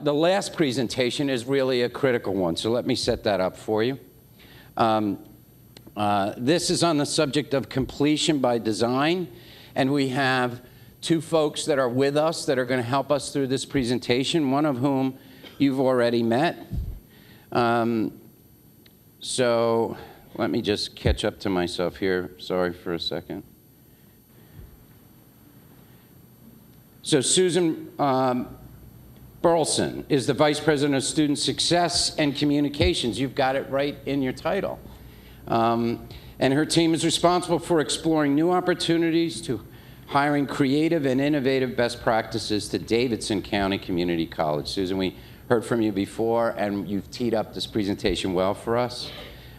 the last presentation is really a critical one, so let me set that up for you. This is on the subject of completion by design, and we have two folks that are with us that are going to help us through this presentation, one of whom you've already met. So let me just catch up to myself here. Sorry for a second. So Susan Burleson is the Vice President of Student Success and Communications. You've got it right in your title. And her team is responsible for exploring new opportunities to hiring creative and innovative best practices to Davidson County Community College. Susan, we heard from you before, and you've teed up this presentation well for us.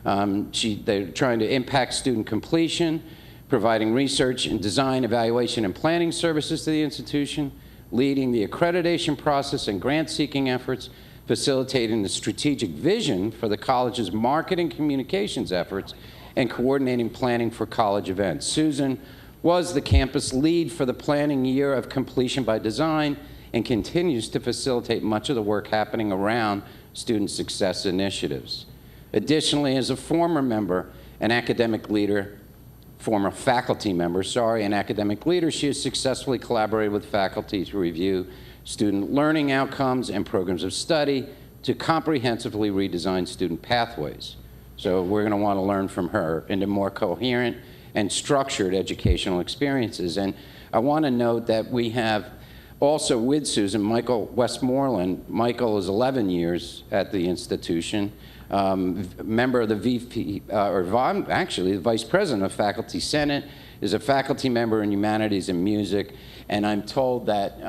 They're trying to impact student completion, providing research and design, evaluation, and planning services to the institution, leading the accreditation process and grant-seeking efforts, facilitating the strategic vision for the college's marketing communications efforts, and coordinating planning for college events. Susan was the campus lead for the planning year of completion by design and continues to facilitate much of the work happening around student success initiatives. Additionally, as a former member and academic leader, former faculty member, and academic leader, she has successfully collaborated with faculty to review student learning outcomes and programs of study to comprehensively redesign student pathways. So we're going to want to learn from her into more coherent and structured educational experiences. And I want to note that we have also with Susan, Michael Westmoreland. Michael is 11 years at the institution, member of the VP, actually the Vice President of Faculty Senate, is a faculty member in humanities and music, and I'm told that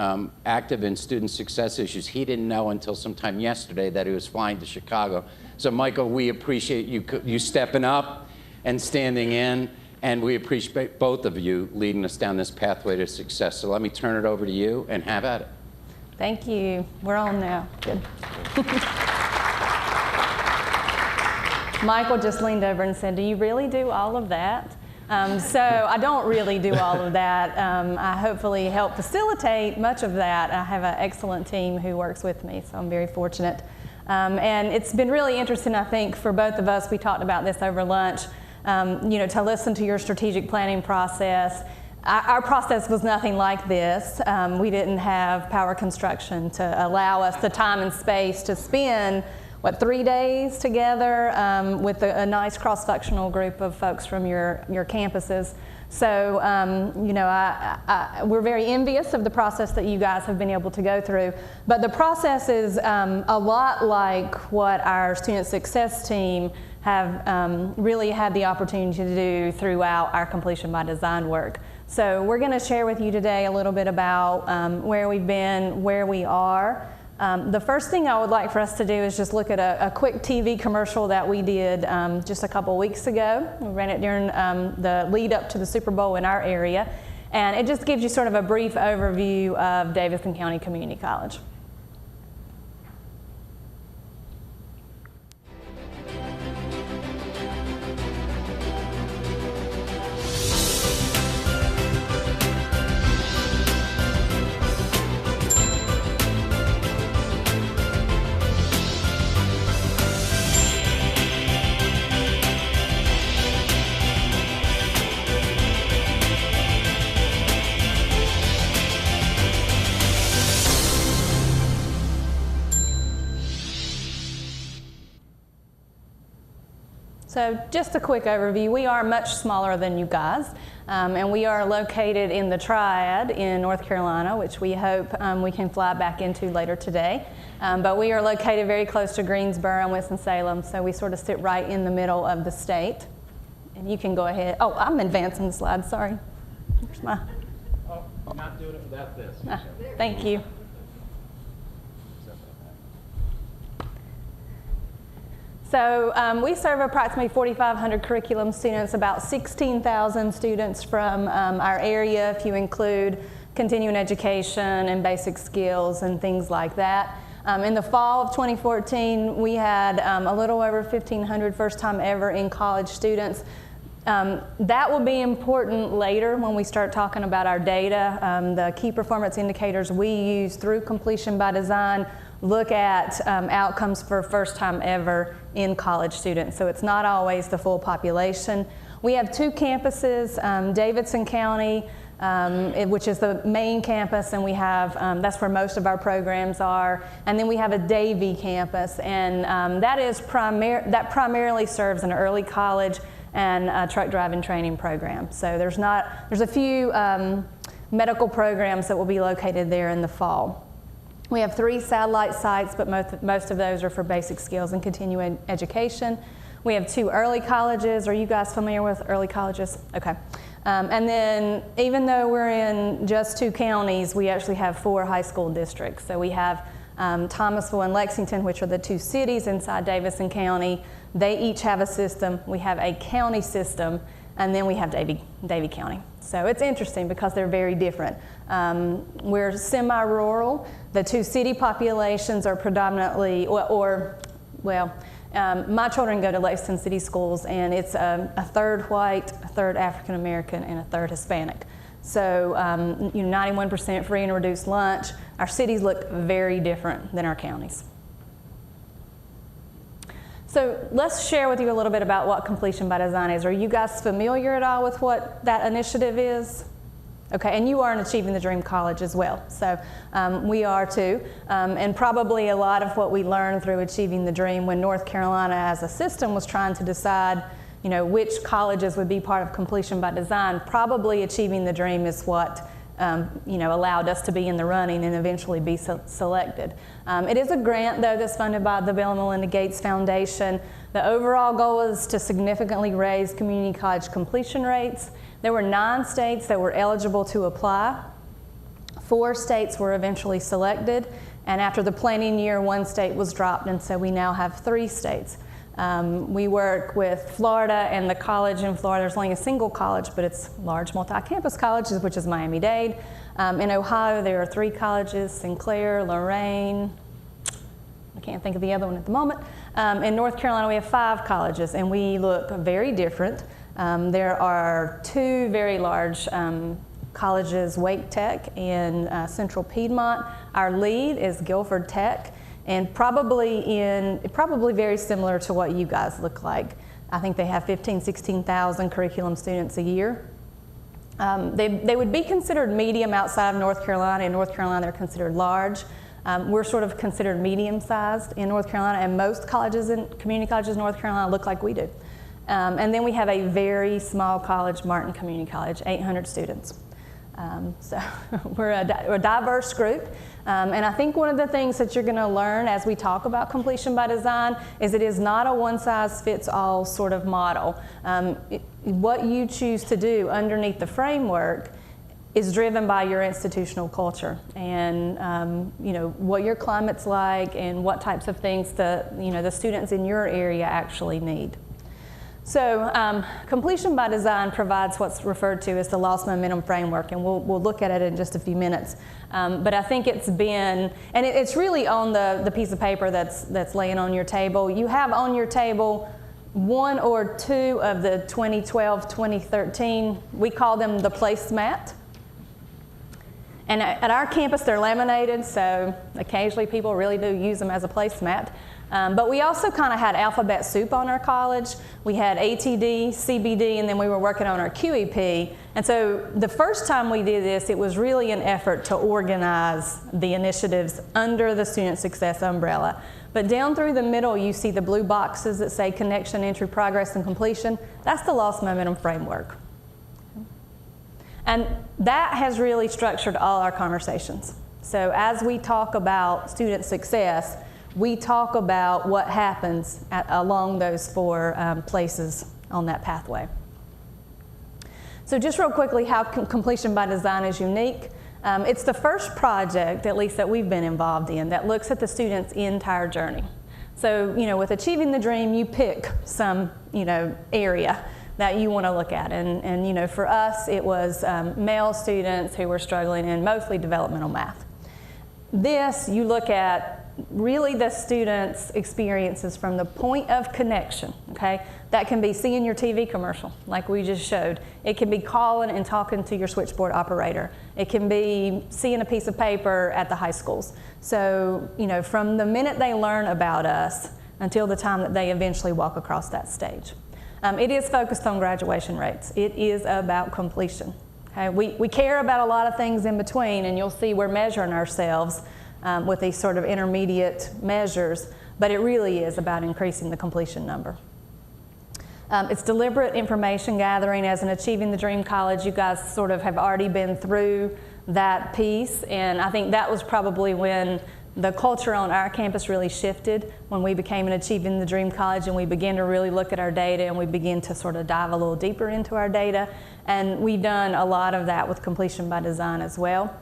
active in student success issues. He didn't know until sometime yesterday that he was flying to Chicago. So Michael, we appreciate you stepping up and standing in, and we appreciate both of you leading us down this pathway to success. So let me turn it over to you and have at it. Thank you. We're on now. Good. Michael just leaned over and said, "Do you really do all of that?" So I don't really do all of that. I hopefully help facilitate much of that. I have an excellent team who works with me, so I'm very fortunate. And it's been really interesting, I think, for both of us. We talked about this over lunch, to listen to your strategic planning process. Our process was nothing like this. We didn't have power construction to allow us the time and space to spend 3 days together with a nice cross-functional group of folks from your campuses. So, we're very envious of the process that you guys have been able to go through. But the process is a lot like what our student success team have really had the opportunity to do throughout our completion by design work. So we're going to share with you today a little bit about where we've been, where we are. The first thing I would like for us to do is just look at a quick TV commercial that we did just a couple weeks ago. We ran it during the lead up to the Super Bowl in our area. And it just gives you sort of a brief overview of Davidson County Community College. So just a quick overview. We are much smaller than you guys, and we are located in the Triad in North Carolina, which we hope we can fly back into later today. But we are located very close to Greensboro and Winston-Salem, so we sort of sit right in the middle of the state. And you can go ahead. Oh, I'm advancing the slide, sorry. Here's my... Oh, I'm not doing it without this. Thank you. So we serve approximately 4,500 curriculum students, about 16,000 students from our area, if you include continuing education and basic skills and things like that. In the fall of 2014, we had a little over 1,500 first time ever in college students. That will be important later when we start talking about our data. The key performance indicators we use through completion by design look at outcomes for first time ever in college students. So it's not always the full population. We have 2 campuses, Davidson County, which is the main campus, and we have, that's where most of our programs are. And then we have a Davie campus, and that primarily serves an early college and a truck driving training program. So there's a few medical programs that will be located there in the fall. We have 3 satellite sites, but most of those are for basic skills and continuing education. We have 2 early colleges. Are you guys familiar with early colleges? Okay. And then even though we're in just 2 counties, we actually have 4 high school districts. So we have Thomasville and Lexington, which are the 2 cities inside Davidson County. They each have a system. We have a county system, and then we have Davie County. So it's interesting because they're very different. We're semi-rural. The 2 city populations are predominantly, my children go to Lexington City Schools, and it's a third white, a third African American, and a third Hispanic. So 91% free and reduced lunch. Our cities look very different than our counties. So let's share with you a little bit about what Completion by Design is. Are you guys familiar at all with what that initiative is? Okay, and you are in Achieving the Dream College as well, so we are too. And probably a lot of what we learned through Achieving the Dream when North Carolina as a system was trying to decide which colleges would be part of Completion by Design, probably Achieving the Dream is what allowed us to be in the running and eventually be selected. It is a grant, though, that's funded by the Bill and Melinda Gates Foundation. The overall goal is to significantly raise community college completion rates. There were 9 states that were eligible to apply. 4 states were eventually selected, and after the planning year, 1 state was dropped, and so we now have 3 states. We work with Florida and the college in Florida. There's only a single college, but it's large multi-campus colleges, which is Miami-Dade. In Ohio, there are 3 colleges, Sinclair, Lorraine. I can't think of the other one at the moment. In North Carolina, we have 5 colleges, and we look very different. There are 2 very large colleges, Wake Tech and Central Piedmont. Our lead is Guilford Tech, and probably very similar to what you guys look like. I think they have 16,000 curriculum students a year. They would be considered medium outside of North Carolina. In North Carolina, they're considered large. We're sort of considered medium-sized in North Carolina, and most colleges and community colleges in North Carolina look like we do. And then we have a very small college, Martin Community College, 800 students. So we're a diverse group. And I think one of the things that you're going to learn as we talk about Completion by Design is it is not a one-size-fits-all sort of model. What you choose to do underneath the framework is driven by your institutional culture and what your climate's like and what types of things the students in your area actually need. So Completion by Design provides what's referred to as the loss momentum framework, and we'll look at it in just a few minutes. But I think it's been, and it's really on the piece of paper that's laying on your table. You have on your table 1 or 2 of the 2012, 2013, we call them the placemat. And at our campus, they're laminated, so occasionally people really do use them as a placemat. But we also kind of had alphabet soup on our college. We had ATD, CBD, and then we were working on our QEP. And so the first time we did this, it was really an effort to organize the initiatives under the Student Success umbrella. But down through the middle, you see the blue boxes that say connection, entry, progress, and completion. That's the loss momentum framework. And that has really structured all our conversations. So as we talk about student success, we talk about what happens along those 4 places on that pathway. So just real quickly, how Completion by Design is unique. It's the first project, at least that we've been involved in, that looks at the student's entire journey. So, with Achieving the Dream, you pick some, area that you want to look at. And for us, it was male students who were struggling in mostly developmental math. This, you look at really the students' experiences from the point of connection, okay? That can be seeing your TV commercial, like we just showed. It can be calling and talking to your switchboard operator. It can be seeing a piece of paper at the high schools. So, you know, from the minute they learn about us until the time that they eventually walk across that stage. It is focused on graduation rates. It is about completion. Okay? We care about a lot of things in between, and you'll see we're measuring ourselves with these sort of intermediate measures, but it really is about increasing the completion number. It's deliberate information gathering. As an Achieving the Dream College, you guys sort of have already been through that piece, and I think that was probably when the culture on our campus really shifted, when we became an Achieving the Dream College and we began to really look at our data and we began to sort of dive a little deeper into our data. And we've done a lot of that with Completion by Design as well.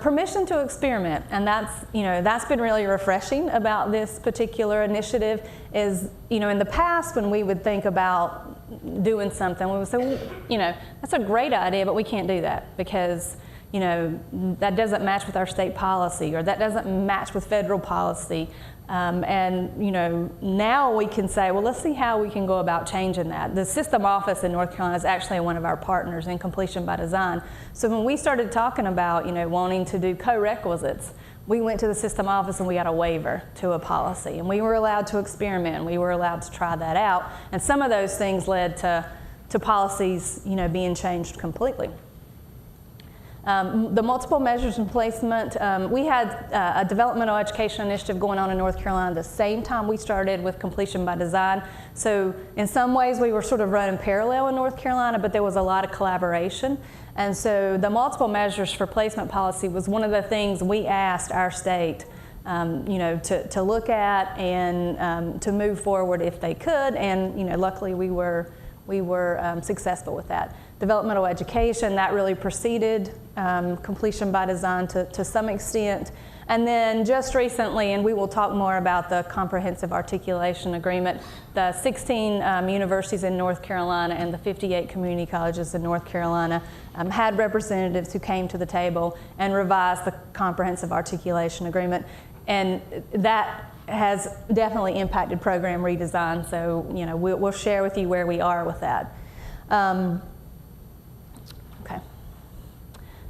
Permission to experiment, and that's been really refreshing about this particular initiative. Is, you know, in the past when we would think about doing something, we would say, well, you know, that's a great idea, but we can't do that because, you know, that doesn't match with our state policy, or that doesn't match with federal policy. And, you know, now we can say, well, let's see how we can go about changing that. The system office in North Carolina is actually one of our partners in Completion by Design. So when we started talking about, you know, wanting to do co-requisites, we went to the system office and we got a waiver to a policy. And we were allowed to experiment, and we were allowed to try that out. And some of those things led to policies, you know, being changed completely. The multiple measures and placement, we had a developmental education initiative going on in North Carolina the same time we started with Completion by Design. So in some ways we were sort of running parallel in North Carolina, but there was a lot of collaboration. And so the multiple measures for placement policy was one of the things we asked our state you know, to look at and to move forward if they could. And, you know, luckily we were successful with that. Developmental education, that really preceded Completion by Design to some extent. And then just recently, and we will talk more about the Comprehensive Articulation Agreement, the 16 universities in North Carolina and the 58 community colleges in North Carolina had representatives who came to the table and revised the Comprehensive Articulation Agreement. And that has definitely impacted program redesign, so, you know, we'll share with you where we are with that. Okay.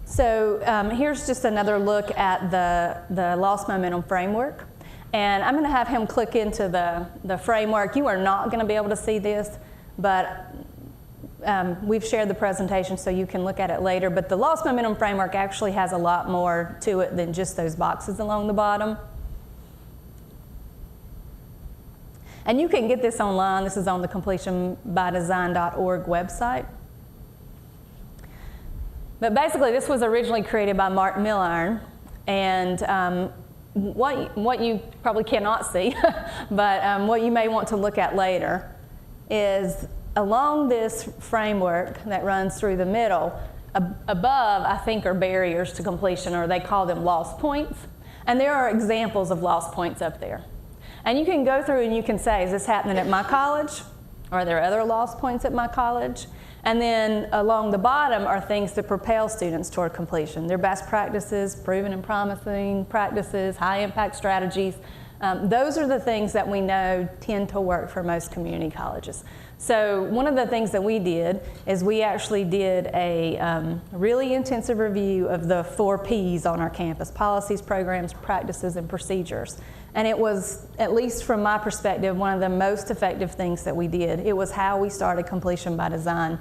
So here's just another look at the Lost Momentum Framework. And I'm going to have him click into the framework. You are not going to be able to see this, but we've shared the presentation so you can look at it later. But the Lost Momentum Framework actually has a lot more to it than just those boxes along the bottom. And you can get this online. This is on the completionbydesign.org website. But basically, this was originally created by Mark Milliron. And what you probably cannot see, but what you may want to look at later is along this framework that runs through the middle, above, I think, are barriers to completion, or they call them lost points. And there are examples of lost points up there. And you can go through and you can say, is this happening at my college? Are there other lost points at my college? And then along the bottom are things that propel students toward completion. Their best practices, proven and promising practices, high impact strategies. Those are the things that we know tend to work for most community colleges. So one of the things that we did is we actually did a really intensive review of the 4 Ps on our campus: policies, programs, practices, and procedures. And it was, at least from my perspective, one of the most effective things that we did. It was how we started Completion by Design.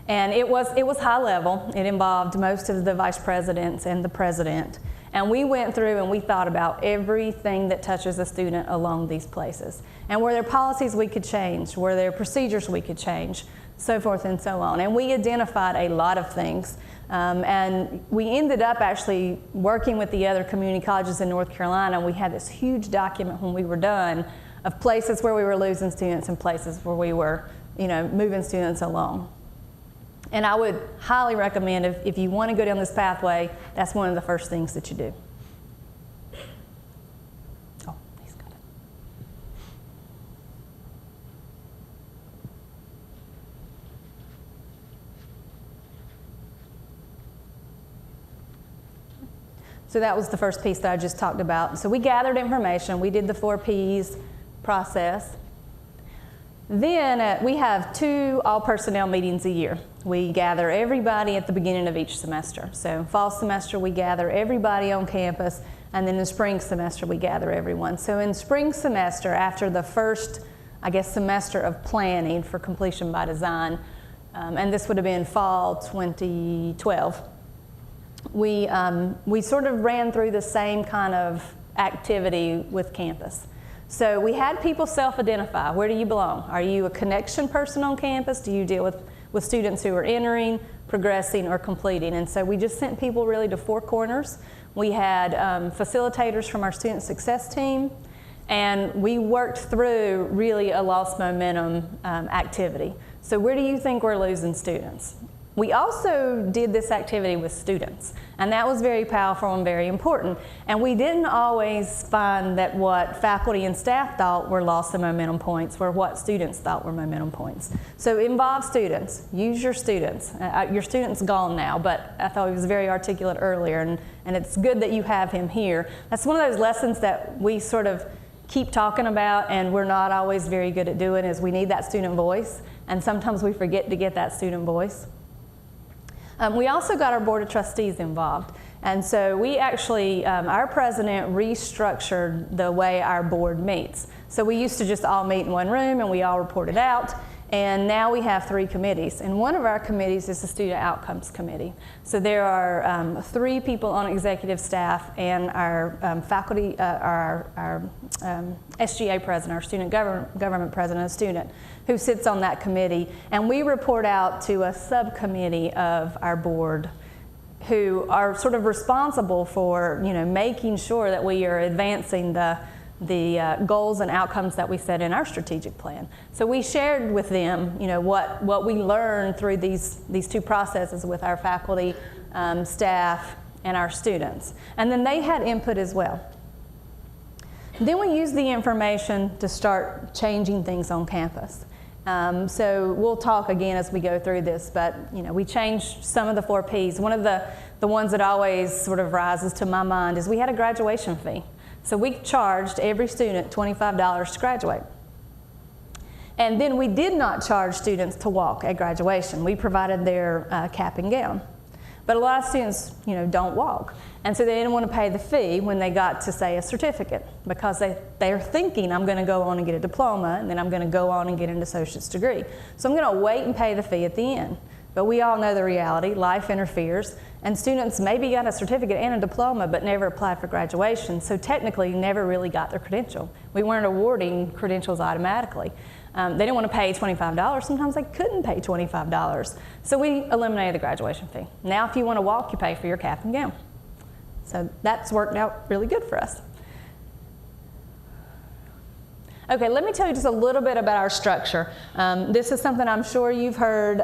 And it was high level. It involved most of the vice presidents and the president. And we went through and we thought about everything that touches a student along these places. And were there policies we could change? Were there procedures we could change? So forth and so on. And we identified a lot of things. And we ended up actually working with the other community colleges in North Carolina. We had this huge document when we were done of places where we were losing students and places where we were, you know, moving students along. And I would highly recommend, if you want to go down this pathway, that's one of the first things that you do. Oh, he's got it. So that was the first piece that I just talked about. So we gathered information, we did the 4 Ps process. Then we have 2 all-personnel meetings a year. We gather everybody at the beginning of each semester. So fall semester we gather everybody on campus, and then in spring semester we gather everyone. So in spring semester, after the first, I guess, semester of planning for completion by design, and this would have been fall 2012, we sort of ran through the same kind of activity with campus. So we had people self-identify. Where do you belong? Are you a connection person on campus? Do you deal with students who are entering, progressing, or completing? And so we just sent people really to 4 corners. We had facilitators from our student success team, and we worked through really a lost momentum activity. So where do you think we're losing students? We also did this activity with students, and that was very powerful and very important. And we didn't always find that what faculty and staff thought were loss of momentum points were what students thought were momentum points. So involve students, use your students. Your student's gone now, but I thought he was very articulate earlier, and it's good that you have him here. That's one of those lessons that we sort of keep talking about and we're not always very good at doing, is we need that student voice, and sometimes we forget to get that student voice. We also got our Board of Trustees involved. And so we actually, our president restructured the way our board meets. So we used to just all meet in one room and we all reported out. And now we have 3 committees. And one of our committees is the Student Outcomes Committee. So there are 3 people on executive staff and our faculty, our SGA president, our student government president, a student, who sits on that committee. And we report out to a subcommittee of our board who are sort of responsible for, making sure that we are advancing the goals and outcomes that we set in our strategic plan. So we shared with them, what we learned through these 2 processes with our faculty, staff, and our students. And then they had input as well. Then we used the information to start changing things on campus. So we'll talk again as we go through this, but we changed some of the 4 Ps. One of the ones that always sort of rises to my mind is we had a graduation fee. So we charged every student $25 to graduate. And then we did not charge students to walk at graduation. We provided their cap and gown. But a lot of students, don't walk. And so they didn't want to pay the fee when they got to, say, a certificate, because they're thinking, I'm going to go on and get a diploma, and then I'm going to go on and get an associate's degree. So I'm going to wait and pay the fee at the end. But we all know the reality, life interferes, and students maybe got a certificate and a diploma but never applied for graduation, so technically never really got their credential. We weren't awarding credentials automatically. They didn't want to pay $25. Sometimes they couldn't pay $25. So we eliminated the graduation fee. Now if you want to walk, you pay for your cap and gown. So that's worked out really good for us. Okay, let me tell you just a little bit about our structure. This is something I'm sure you've heard.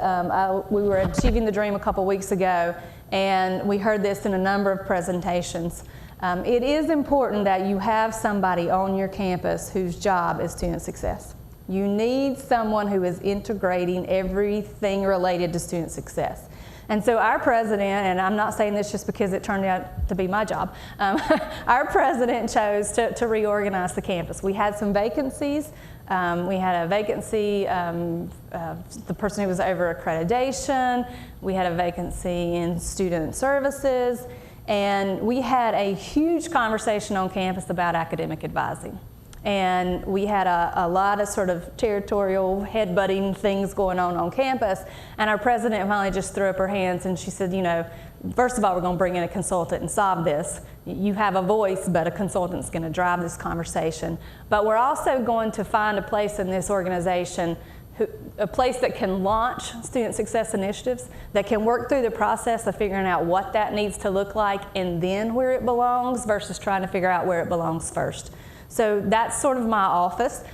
We were at Achieving the Dream a couple weeks ago, and we heard this in a number of presentations. It is important that you have somebody on your campus whose job is student success. You need someone who is integrating everything related to student success. And so our president, and I'm not saying this just because it turned out to be my job, our president chose to reorganize the campus. We had some vacancies. We had a vacancy, the person who was over accreditation. We had a vacancy in student services. And we had a huge conversation on campus about academic advising. And we had a lot of sort of territorial headbutting things going on campus. And our president finally just threw up her hands and she said, first of all, we're going to bring in a consultant and solve this. You have a voice, but a consultant's going to drive this conversation. But we're also going to find a place in this organization, a place that can launch student success initiatives, that can work through the process of figuring out what that needs to look like and then where it belongs versus trying to figure out where it belongs first. So that's sort of my office.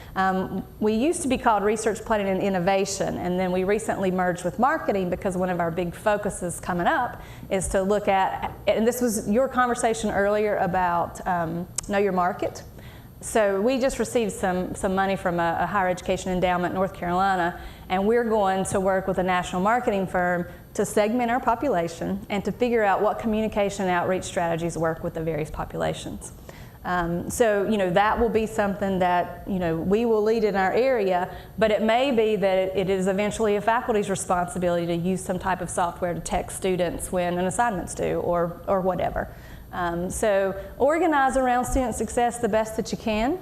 We used to be called Research Planning and Innovation, and then we recently merged with marketing because one of our big focuses coming up is to look at, and this was your conversation earlier about know your market. So we just received some money from a higher education endowment in North Carolina, and we're going to work with a national marketing firm to segment our population and to figure out what communication and outreach strategies work with the various populations. So, that will be something that, we will lead in our area, but it may be that it is eventually a faculty's responsibility to use some type of software to text students when an assignment's due or whatever. So organize around student success the best that you can.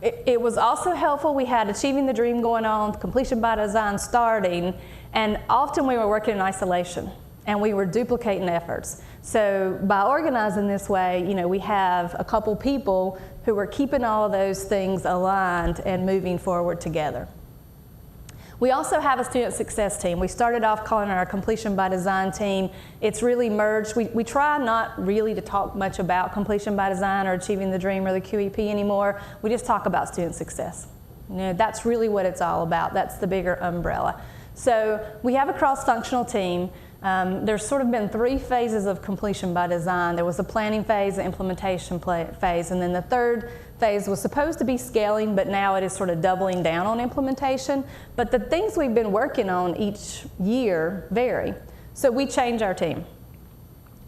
It was also helpful. We had Achieving the Dream going on, Completion by Design starting, and often we were working in isolation and we were duplicating efforts. So by organizing this way, we have a couple people who are keeping all of those things aligned and moving forward together. We also have a student success team. We started off calling it our Completion by Design team. It's really merged. We try not really to talk much about Completion by Design or Achieving the Dream or the QEP anymore. We just talk about student success. That's really what it's all about. That's the bigger umbrella. So we have a cross-functional team. There's sort of been 3 phases of Completion by Design. There was the planning phase, the implementation phase, and then the third phase was supposed to be scaling, but now it is sort of doubling down on implementation. But the things we've been working on each year vary. So we change our team.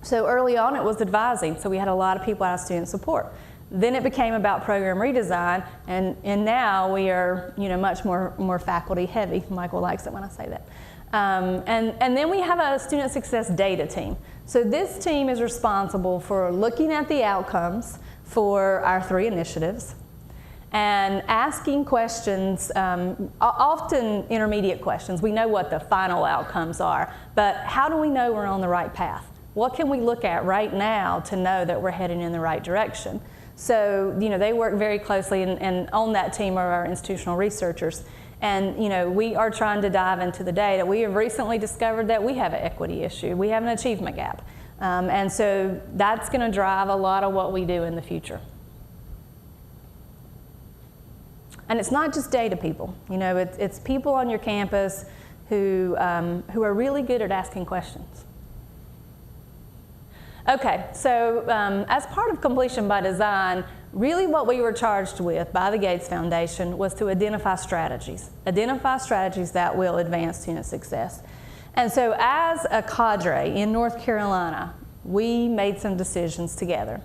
So early on it was advising, so we had a lot of people out of student support. Then it became about program redesign, and now we are much more faculty heavy. Michael likes it when I say that. And then we have a student success data team. So this team is responsible for looking at the outcomes for our 3 initiatives and asking questions, often intermediate questions. We know what the final outcomes are, but how do we know we're on the right path? What can we look at right now to know that we're heading in the right direction? So, they work very closely, and on that team are our institutional researchers. And, we are trying to dive into the data. We have recently discovered that we have an equity issue. We have an achievement gap. And so that's going to drive a lot of what we do in the future. And it's not just data people. It's people on your campus who are really good at asking questions. Okay, so as part of Completion by Design, really what we were charged with by the Gates Foundation was to identify strategies that will advance student success. And so as a cadre in North Carolina, we made some decisions together.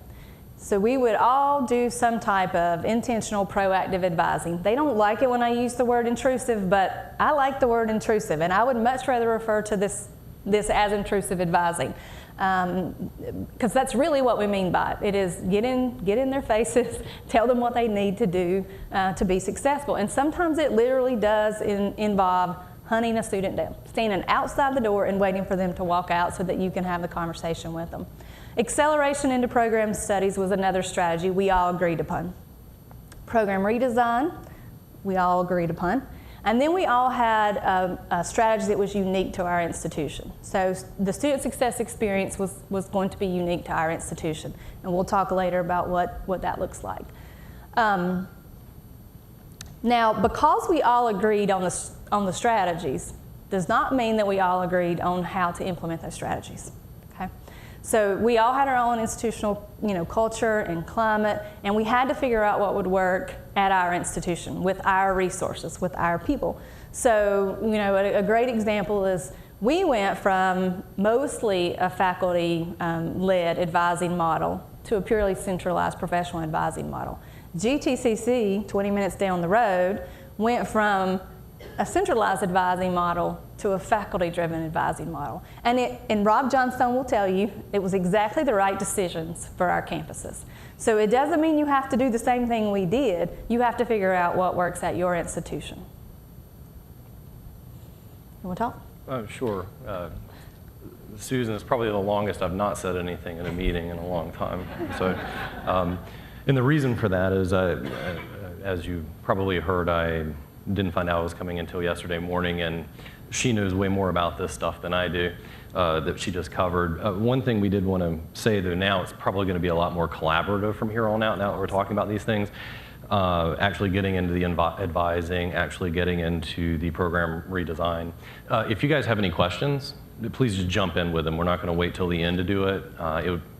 So we would all do some type of intentional proactive advising. They don't like it when I use the word intrusive, but I like the word intrusive, and I would much rather refer to this as intrusive advising. Because that's really what we mean by it. It is get in their faces, tell them what they need to do to be successful. And sometimes it literally does involve hunting a student down, standing outside the door and waiting for them to walk out so that you can have the conversation with them. Acceleration into program studies was another strategy we all agreed upon. Program redesign, we all agreed upon. And then we all had a strategy that was unique to our institution. So the student success experience was going to be unique to our institution. And we'll talk later about what that looks like. Now, because we all agreed on the strategies, does not mean that we all agreed on how to implement those strategies. Okay? So we all had our own institutional culture and climate, and we had to figure out what would work at our institution with our resources, with our people. So a great example is we went from mostly a faculty-led advising model to a purely centralized professional advising model. GTCC, 20 minutes down the road, went from a centralized advising model to a faculty-driven advising model. And Rob Johnstone will tell you, it was exactly the right decisions for our campuses. So it doesn't mean you have to do the same thing we did. You have to figure out what works at your institution. You want to talk? Sure. Susan, it's probably the longest I've not said anything in a meeting in a long time. So, and the reason for that is, as you probably heard, I didn't find out I was coming until yesterday morning, and she knows way more about this stuff than I do, that she just covered. One thing we did want to say, though, now it's probably going to be a lot more collaborative from here on out, now that we're talking about these things. Actually getting into the advising, actually getting into the program redesign. If you guys have any questions, please just jump in with them. We're not going to wait till the end to do it.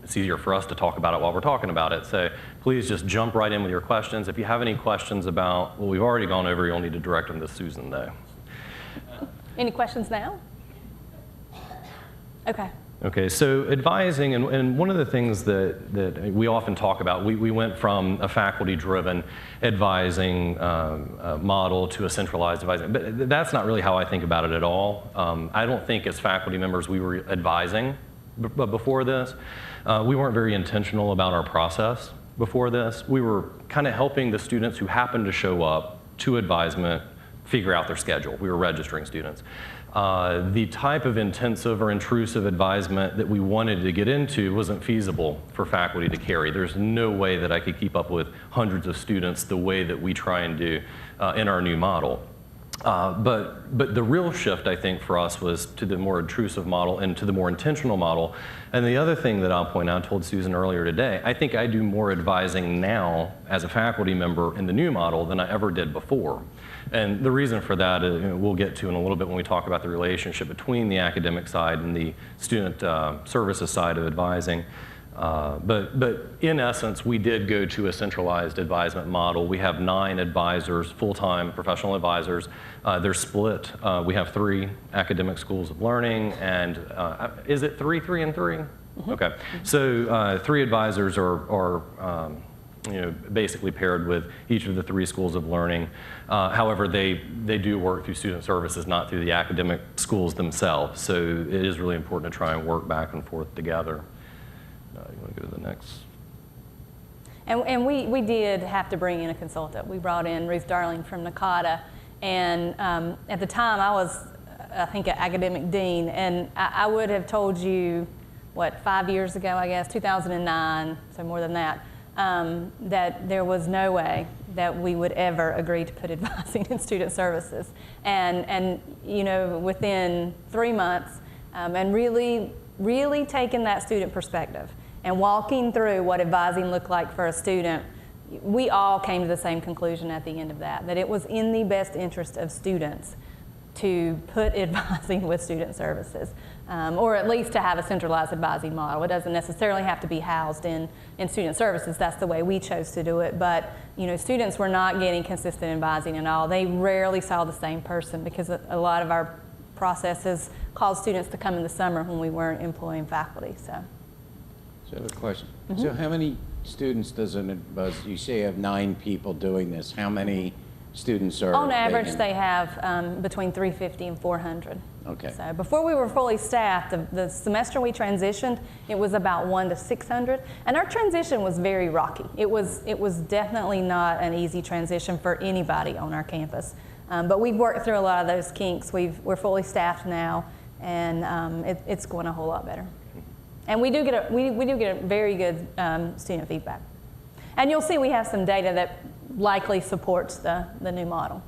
It's easier for us to talk about it while we're talking about it. So please just jump right in with your questions. If you have any questions about what we've already gone over, you'll need to direct them to Susan, though. Any questions now? Okay. Okay, so advising, and one of the things that we often talk about, we went from a faculty-driven advising model to a centralized advising, but that's not really how I think about it at all. I don't think as faculty members we were advising before this. We weren't very intentional about our process before this. We were kind of helping the students who happened to show up to advisement figure out their schedule. We were registering students. The type of intensive or intrusive advisement that we wanted to get into wasn't feasible for faculty to carry. There's no way that I could keep up with hundreds of students the way that we try and do in our new model. But the real shift, I think, for us was to the more intrusive model and to the more intentional model. And the other thing that I'll point out, I told Susan earlier today, I think I do more advising now as a faculty member in the new model than I ever did before. And the reason for that, we'll get to in a little bit when we talk about the relationship between the academic side and the student services side of advising. But in essence, we did go to a centralized advisement model. We have 9 advisors, full-time professional advisors. They're split. We have 3 academic schools of learning, and is it 3, 3, and 3? Mm-hmm. Okay, so 3 advisors are basically paired with each of the 3 schools of learning. However, they do work through student services, not through the academic schools themselves. So it is really important to try and work back and forth together. You want to go to the next? And we did have to bring in a consultant. We brought in Ruth Darling from NACADA, and at the time I was, I think, an academic dean, and I would have told you, what, 5 years ago, I guess, 2009, so more than that, that there was no way that we would ever agree to put advising in student services. And within 3 months, and really taking that student perspective and walking through what advising looked like for a student, we all came to the same conclusion at the end of that it was in the best interest of students to put advising with student services, or at least to have a centralized advising model. It doesn't necessarily have to be housed in student services. That's the way we chose to do it. But students were not getting consistent advising at all. They rarely saw the same person because a lot of our processes called students to come in the summer when we weren't employing faculty. So I have a question. Mm-hmm. So how many students does you say you have 9 people doing this. How many students are on average they have between 350 and 400. Okay. So before we were fully staffed, the semester we transitioned, it was about 1 to 600, and our transition was very rocky. It was definitely not an easy transition for anybody on our campus. But we've worked through a lot of those kinks. We're fully staffed now, and it's going a whole lot better. And we do get a very good student feedback. And you'll see we have some data that likely supports the new model.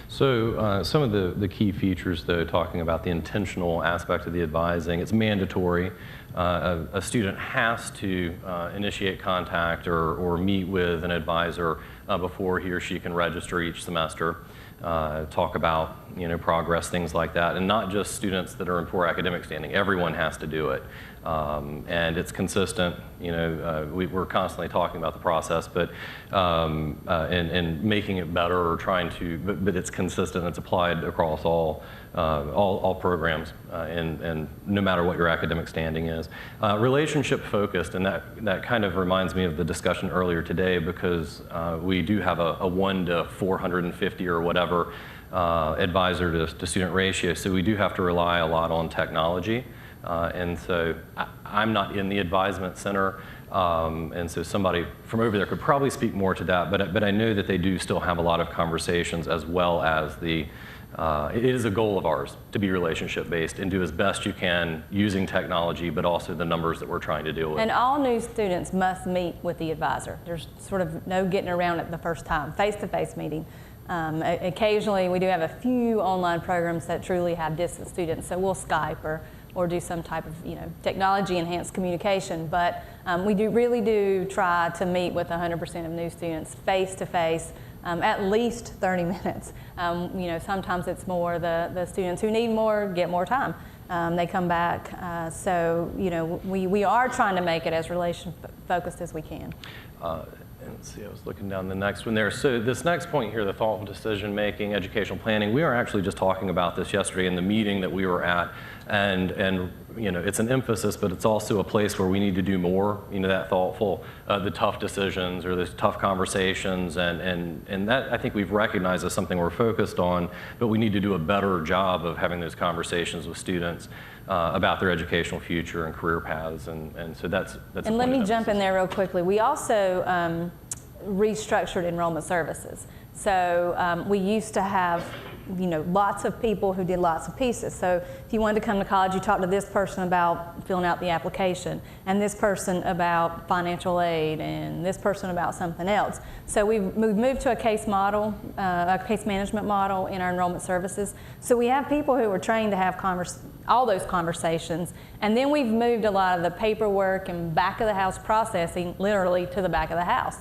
So some of the key features, though, talking about the intentional aspect of the advising, it's mandatory. A student has to initiate contact or meet with an advisor before he or she can register each semester. Talk about progress, things like that, and not just students that are in poor academic standing. Everyone has to do it, and it's consistent. We're constantly talking about the process, but and making it better or trying to, but it's consistent. It's applied across all programs, and no matter what your academic standing is. Relationship focused, and that kind of reminds me of the discussion earlier today, because we do have a 1 to 450 or whatever advisor to student ratio, so we do have to rely a lot on technology. And so I'm not in the advisement center, and so somebody from over there could probably speak more to that, but I know that they do still have a lot of conversations, as well as it is a goal of ours to be relationship-based and do as best you can using technology, but also the numbers that we're trying to deal with. And all new students must meet with the advisor. There's sort of no getting around it the first time, face-to-face meeting. Occasionally, we do have a few online programs that truly have distance students, so we'll Skype or do some type of technology-enhanced communication. But we really do try to meet with 100% of new students face-to-face, at least 30 minutes. Sometimes it's more the students who need more get more time. they come back. So, you know, we are trying to make it as relation focused as we can. And let's see, I was looking down the next one there. So this next point here, the thoughtful decision making, educational planning, we were actually just talking about this yesterday in the meeting that we were at. And you know, it's an emphasis, but it's also a place where we need to do more, you know, that thoughtful, the tough decisions or the tough conversations. And that I think we've recognized as something we're focused on, but we need to do a better job of having those conversations with students about their educational future and career paths. And so that's and let me jump in there real quickly. We also restructured enrollment services. So we used to have, you know, lots of people who did lots of pieces. So if you wanted to come to college, you talked to this person about filling out the application, and this person about financial aid, and this person about something else. So we've moved to a case model, a case management model in our enrollment services. So we have people who are trained to have all those conversations, and then we've moved a lot of the paperwork and back of the house processing literally to the back of the house.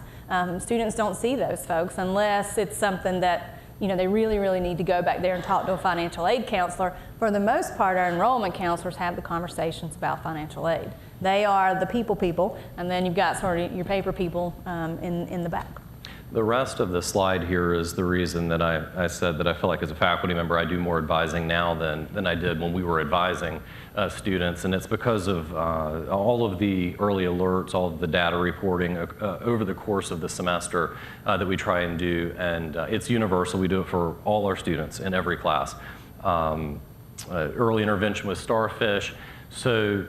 Students don't see those folks unless it's something that, you know, they really, really need to go back there and talk to a financial aid counselor. For the most part, our enrollment counselors have the conversations about financial aid. They are the people, and then you've got sort of your paper people in the back. The rest of the slide here is the reason that I said that I feel like as a faculty member I do more advising now than I did when we were advising students, and it's because of all of the early alerts, all of the data reporting over the course of the semester that we try and do, and it's universal. We do it for all our students in every class. Early intervention with Starfish. So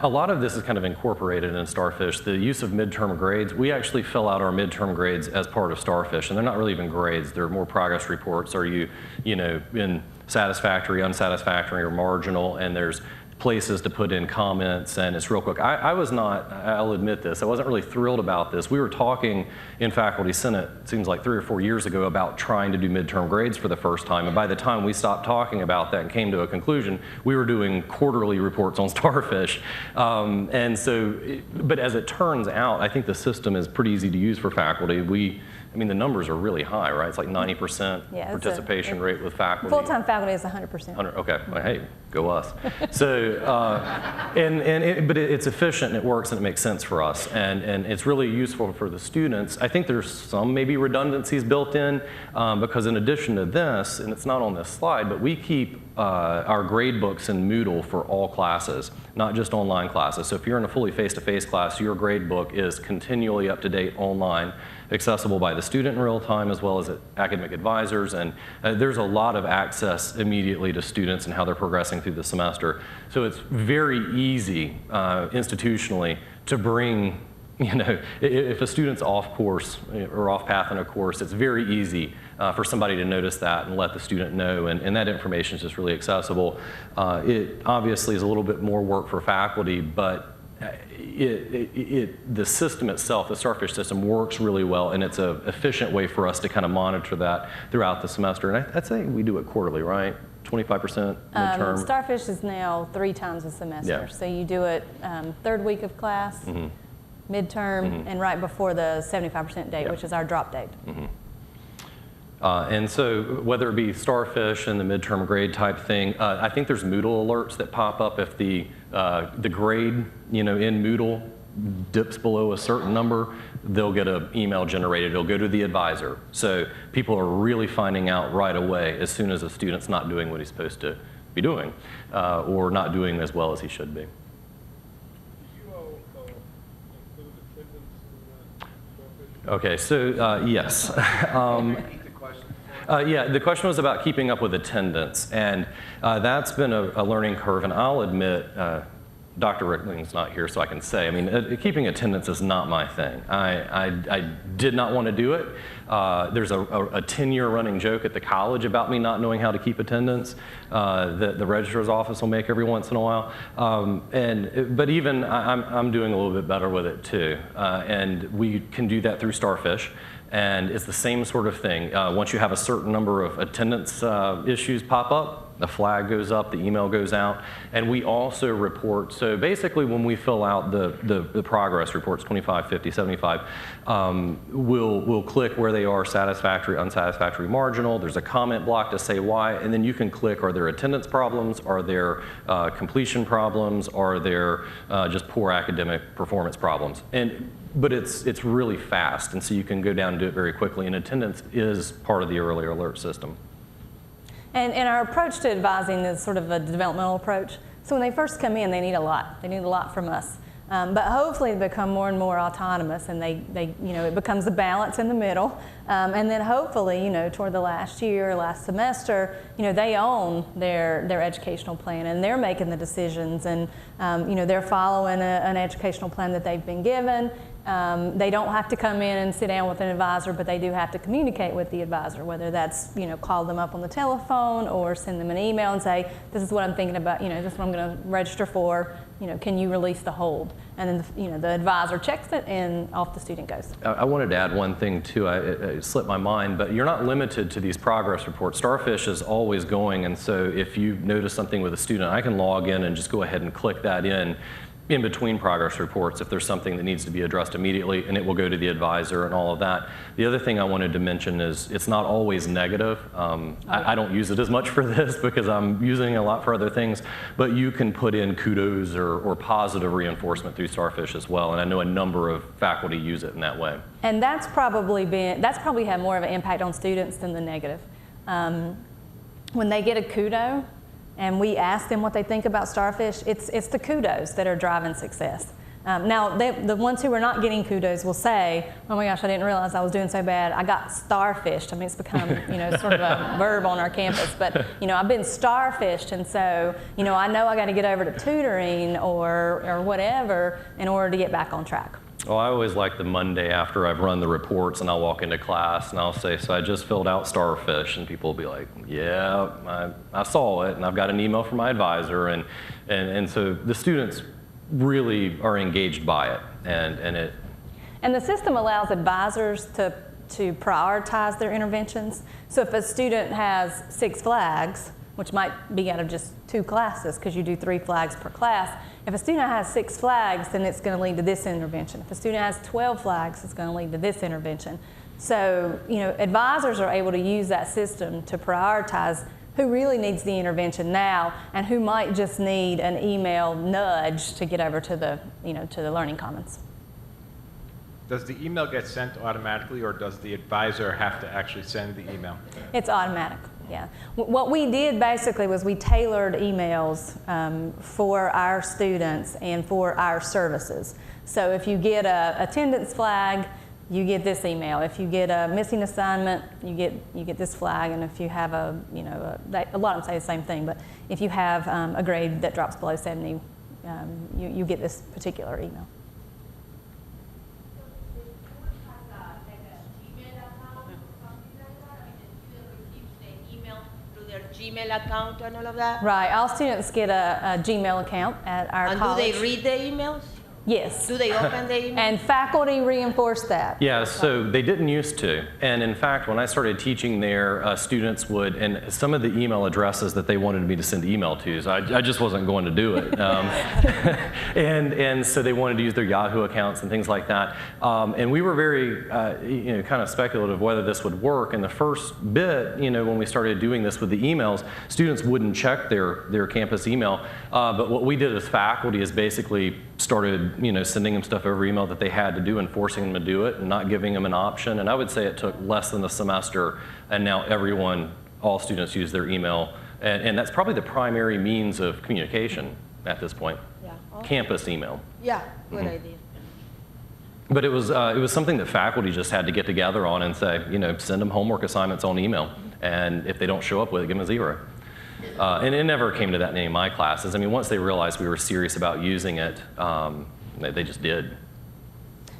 a lot of this is kind of incorporated in Starfish. The use of midterm grades, we actually fill out our midterm grades as part of Starfish, and they're not really even grades. They're more progress reports. Are you know, in satisfactory, unsatisfactory, or marginal? And there's places to put in comments, and it's real quick. I was not, I'll admit this, I wasn't really thrilled about this. We were talking in Faculty Senate, it seems like 3 or 4 years ago, about trying to do midterm grades for the first time, and by the time we stopped talking about that and came to a conclusion, we were doing quarterly reports on Starfish. And so, but as it turns out, I think the system is pretty easy to use for faculty. I mean, the numbers are really high, right? It's like 90% participation rate with faculty. Full-time faculty is 100%. Okay, well, hey, go us. So, but it's efficient and it works and it makes sense for us, and it's really useful for the students. I think there's some maybe redundancies built in because in addition to this, and it's not on this slide, but we keep our grade books in Moodle for all classes, not just online classes. So if you're in a fully face-to-face class, your grade book is continually up to date online, accessible by the student in real time as well as academic advisors, and there's a lot of access immediately to students and how they're progressing through the semester. So it's very easy institutionally to bring, you know, if a student's off course or off path in a course, it's very easy for somebody to notice that and let the student know, and that information is just really accessible. It obviously is a little bit more work for faculty, but the system itself, the Starfish system, works really well, and it's an efficient way for us to kind of monitor that throughout the semester. And I'd say we do it quarterly, right? 25% midterm. Starfish is now 3 times a semester. Yeah. So you do it 3rd week of class, midterm, and right before the 75% date, which is our drop date. And so whether it be Starfish and the midterm grade type thing, I think there's Moodle alerts that pop up if the grade, you know, in Moodle dips below a certain number, they'll get an email generated. It'll go to the advisor. So people are really finding out right away as soon as a student's not doing what he's supposed to be doing or not doing as well as he should be. Did you all include attendance in Starfish? Okay, so yes. Yeah, the question was about keeping up with attendance, and that's been a learning curve, and I'll admit, Dr. Rickling's not here, so I can say, I mean, keeping attendance is not my thing. I did not want to do it. There's a 10-year running joke at the college about me not knowing how to keep attendance that the registrar's office will make every once in a while. But even I'm doing a little bit better with it too, and we can do that through Starfish. And it's the same sort of thing. Once you have a certain number of attendance issues pop up, a flag goes up, the email goes out, and we also report. So basically when we fill out the progress reports, 25, 50, 75, we'll click where they are: satisfactory, unsatisfactory, marginal. There's a comment block to say why, and then you can click, are there attendance problems, are there completion problems, are there just poor academic performance problems. But it's really fast, and so you can go down and do it very quickly, and attendance is part of the early alert system. And our approach to advising is sort of a developmental approach. So when they first come in, they need a lot. They need a lot from us. But hopefully they become more and more autonomous, and it becomes a balance in the middle. And then hopefully, toward the last year, last semester, they own their educational plan, and they're making the decisions, and they're following an educational plan that they've been given. They don't have to come in and sit down with an advisor, but they do have to communicate with the advisor, whether that's, call them up on the telephone or send them an email and say, this is what I'm thinking about, this is what I'm going to register for, can you release the hold? And then, the advisor checks it and off the student goes. I wanted to add one thing too, it slipped my mind, but you're not limited to these progress reports. Starfish is always going, and so if you notice something with a student, I can log in and just go ahead and click that in between progress reports if there's something that needs to be addressed immediately, and it will go to the advisor and all of that. The other thing I wanted to mention is it's not always negative. I don't use it as much for this because I'm using it a lot for other things, but you can put in kudos or positive reinforcement through Starfish as well, and I know a number of faculty use it in that way. And that's probably had more of an impact on students than the negative. When they get a kudo, and we ask them what they think about Starfish, it's the kudos that are driving success. Now, the ones who are not getting kudos will say, oh my gosh, I didn't realize I was doing so bad. I got starfished. I mean, it's become, sort of a verb on our campus. But, I've been starfished, and so, I know I got to get over to tutoring or whatever in order to get back on track. Well, I always like the Monday after I've run the reports, and I'll walk into class and I'll say, so I just filled out Starfish, and people will be like, yeah, I saw it, and I've got an email from my advisor, and so the students really are engaged by it, and the system allows advisors to prioritize their interventions. So if a student has 6 flags, which might be out of just 2 classes because you do 3 flags per class. If a student has 6 flags, then it's going to lead to this intervention. If a student has 12 flags, it's going to lead to this intervention. So, advisors are able to use that system to prioritize who really needs the intervention now and who might just need an email nudge to get over to the, to the Learning Commons. Does the email get sent automatically, or does the advisor have to actually send the email? It's automatic. Yeah. What we did basically was we tailored emails for our students and for our services. So if you get a attendance flag, you get this email. If you get a missing assignment, you get this flag. And if you have a lot of them say the same thing, but if you have a grade that drops below 70, you get this particular email. Gmail account and all of that? Right. All students get a Gmail account at our college. And do they read the emails? Yes. Do they open the email? And faculty reinforce that. Yeah, so they didn't used to. And in fact, when I started teaching there, students would, and some of the email addresses that they wanted me to send email to, so I just wasn't going to do it. And so they wanted to use their Yahoo accounts and things like that. And we were very, kind of speculative whether this would work. And the first bit, when we started doing this with the emails, students wouldn't check their campus email. But what we did as faculty is basically started sending them stuff over email that they had to do and forcing them to do it and not giving them an option. And I would say it took less than a semester, and now all students use their email. And that's probably the primary means of communication at this point. Yeah. Okay. Campus email. Yeah, good idea. But it was something that faculty just had to get together on and say, send them homework assignments on email. And if they don't show up with it, give them a 0. And it never came to that in any of my classes. I mean, once they realized we were serious about using it, they just did.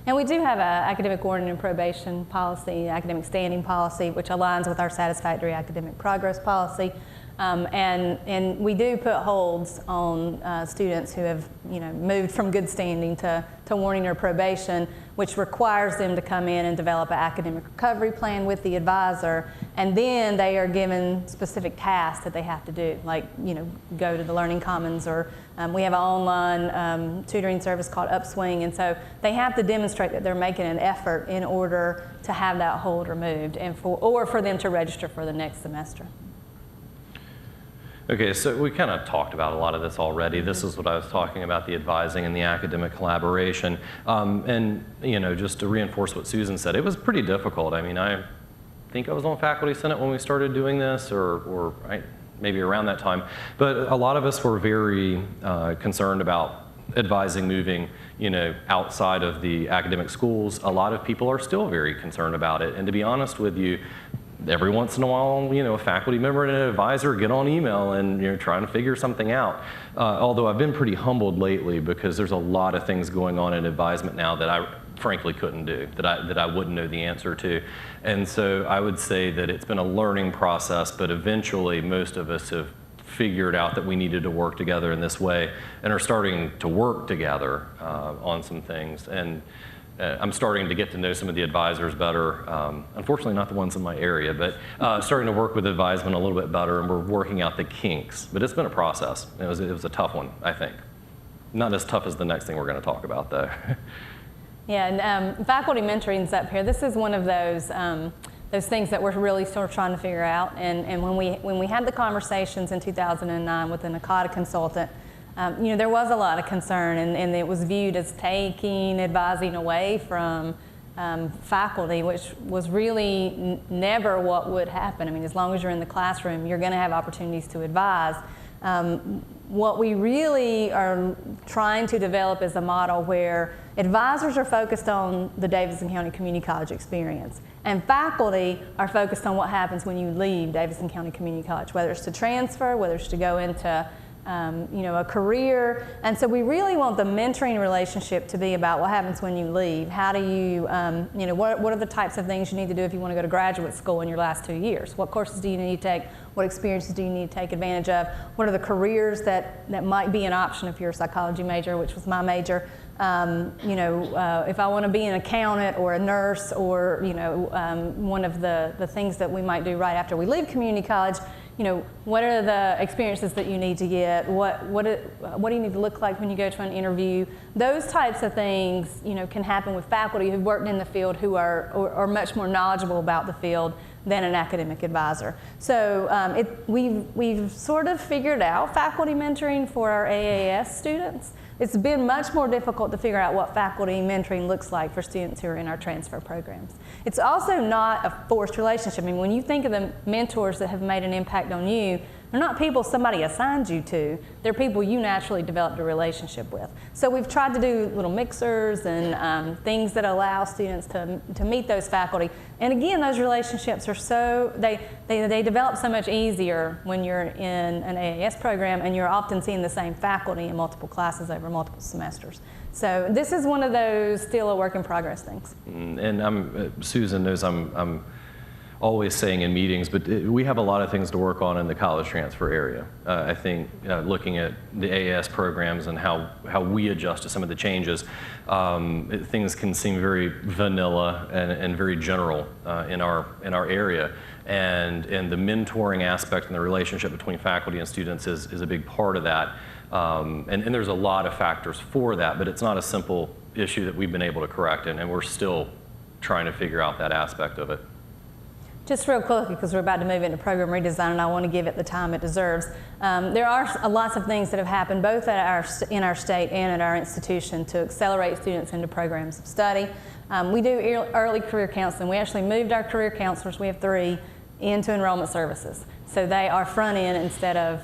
And we do have an academic warning and probation policy, academic standing policy, which aligns with our satisfactory academic progress policy. And we do put holds on students who have moved from good standing to warning or probation, which requires them to come in and develop an academic recovery plan with the advisor, and then they are given specific tasks that they have to do, like go to the Learning Commons, or we have an online tutoring service called Upswing, and so they have to demonstrate that they're making an effort in order to have that hold removed, and for them to register for the next semester. Okay, so we kind of talked about a lot of this already. This is what I was talking about, the advising and the academic collaboration. And just to reinforce what Susan said, it was pretty difficult. I mean, I think I was on Faculty Senate when we started doing this, or maybe around that time. But a lot of us were very concerned about advising moving outside of the academic schools. A lot of people are still very concerned about it. And to be honest with you, every once in a while, a faculty member and an advisor get on email and trying to figure something out. Although I've been pretty humbled lately because there's a lot of things going on in advisement now that I frankly couldn't do, that I wouldn't know the answer to. And so I would say that it's been a learning process, but eventually most of us have figured out that we needed to work together in this way and are starting to work together on some things. And I'm starting to get to know some of the advisors better. Unfortunately, not the ones in my area, but starting to work with advisement a little bit better, and we're working out the kinks. But it's been a process. It was a tough one, I think. Not as tough as the next thing we're going to talk about, though. Yeah, and faculty mentoring's up here. This is one of those things that we're really sort of trying to figure out. And when we had the conversations in 2009 with an NACADA consultant, there was a lot of concern, and it was viewed as taking advising away from faculty, which was really never what would happen. I mean, as long as you're in the classroom, you're going to have opportunities to advise. What we really are trying to develop is a model where advisors are focused on the Davidson County Community College experience, and faculty are focused on what happens when you leave Davidson County Community College, whether it's to transfer, whether it's to go into a career. And so we really want the mentoring relationship to be about what happens when you leave. How do you, what are the types of things you need to do if you want to go to graduate school in your last 2 years? What courses do you need to take? What experiences do you need to take advantage of? What are the careers that might be an option if you're a psychology major, which was my major? If I want to be an accountant or a nurse, or one of the things that we might do right after we leave community college, what are the experiences that you need to get? What do you need to look like when you go to an interview? Those types of things, can happen with faculty who've worked in the field, who are much more knowledgeable about the field than an academic advisor. So we've sort of figured out faculty mentoring for our AAS students. It's been much more difficult to figure out what faculty mentoring looks like for students who are in our transfer programs. It's also not a forced relationship. I mean, when you think of the mentors that have made an impact on you, they're not people somebody assigned you to. They're people you naturally developed a relationship with. So we've tried to do little mixers and things that allow students to meet those faculty. And again, those relationships are they develop so much easier when you're in an AAS program and you're often seeing the same faculty in multiple classes over multiple semesters. So this is one of those still a work in progress things. And Susan knows I'm always saying in meetings, but we have a lot of things to work on in the college transfer area. I think looking at the AAS programs and how we adjust to some of the changes, things can seem very vanilla and very general in our area. And the mentoring aspect and the relationship between faculty and students is a big part of that. And there's a lot of factors for that, but it's not a simple issue that we've been able to correct, and we're still trying to figure out that aspect of it. Just real quickly, because we're about to move into program redesign, and I want to give it the time it deserves. There are lots of things that have happened both in our state and at our institution to accelerate students into programs of study. We do early career counseling. We actually moved our career counselors, we have 3, into enrollment services. So they are front end instead of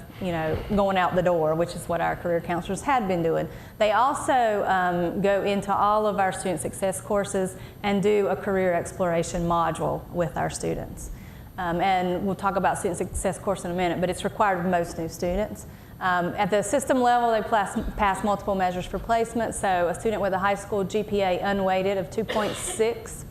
going out the door, which is what our career counselors had been doing. They also go into all of our student success courses and do a career exploration module with our students. And we'll talk about student success course in a minute, but it's required of most new students. At the system level, they pass multiple measures for placement. So a student with a high school GPA unweighted of 2.6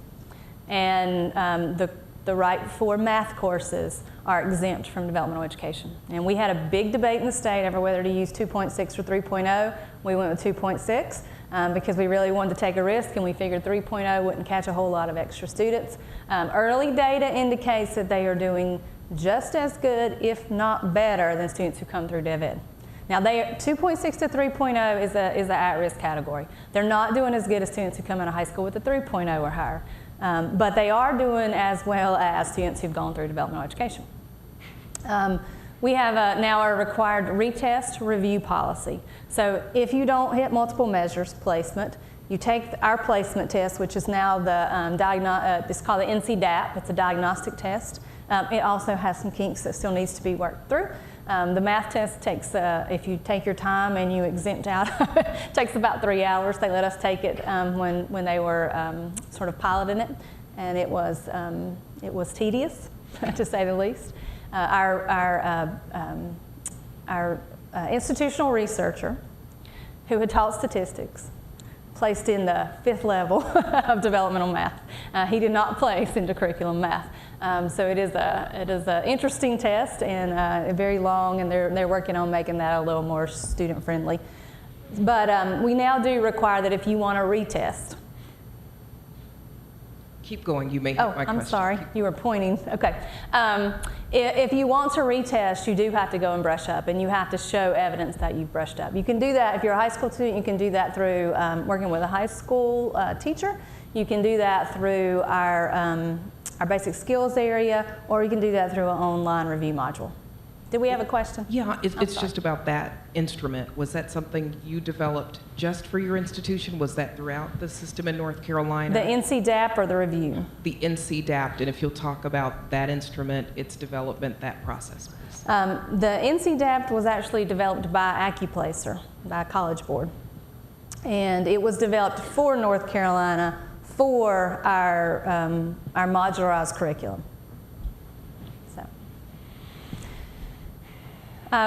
and the the right 4 math courses are exempt from developmental education. And we had a big debate in the state over whether to use 2.6 or 3.0. We went with 2.6 because we really wanted to take a risk, and we figured 3.0 wouldn't catch a whole lot of extra students. Early data indicates that they are doing just as good, if not better, than students who come through DevEd. Now, 2.6 to 3.0 is an at-risk category. They're not doing as good as students who come out of high school with a 3.0 or higher, but they are doing as well as students who've gone through developmental education. We have now a required retest review policy. So if you don't hit multiple measures placement, you take our placement test, which is now the it's called the NC-DAP. It's a diagnostic test. It also has some kinks that still needs to be worked through. The math test takes, if you take your time and you exempt out, it takes about 3 hours. They let us take it when they were sort of piloting it, and it was tedious, to say the least. Our institutional researcher, who had taught statistics, placed in the 5th level of developmental math. He did not place into curriculum math. So it is an interesting test and very long, and they're working on making that a little more student friendly. But we now do require that if you want to retest. Keep going, you may hit my question. I'm sorry, you were pointing, okay. If you want to retest, you do have to go and brush up, and you have to show evidence that you've brushed up. You can do that if you're a high school student. You can do that through working with a high school teacher. You can do that through our basic skills area, or you can do that through an online review module. Did we have a question? Yeah, it's just about that instrument. Was that something you developed just for your institution? Was that throughout the system in North Carolina? The NC-DAP or the review? The NC-DAP, and if you'll talk about that instrument, its development, that process, please. The NC-DAP was actually developed by AccuPlacer, by a College Board. And it was developed for North Carolina for our modularized curriculum.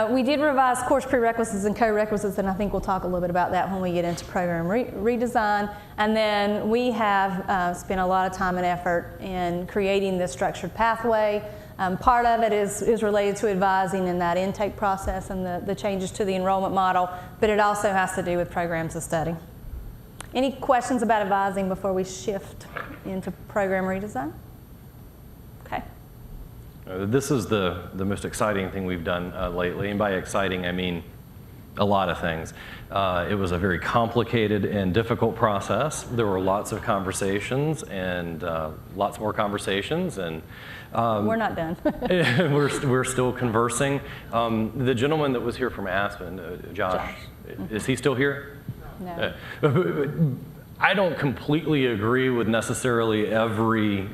We did revise course prerequisites and co-requisites, and I think we'll talk a little bit about that when we get into program redesign. And then we have spent a lot of time and effort in creating this structured pathway. Part of it is related to advising in that intake process and the changes to the enrollment model, but it also has to do with programs of study. Any questions about advising before we shift into program redesign? Okay. This is the most exciting thing we've done lately, and by exciting I mean a lot of things. It was a very complicated and difficult process. There were lots of conversations and lots more conversations, and we're not done. we're still conversing. The gentleman that was here from Aspen, Josh, is he still here? No. I don't completely agree with necessarily every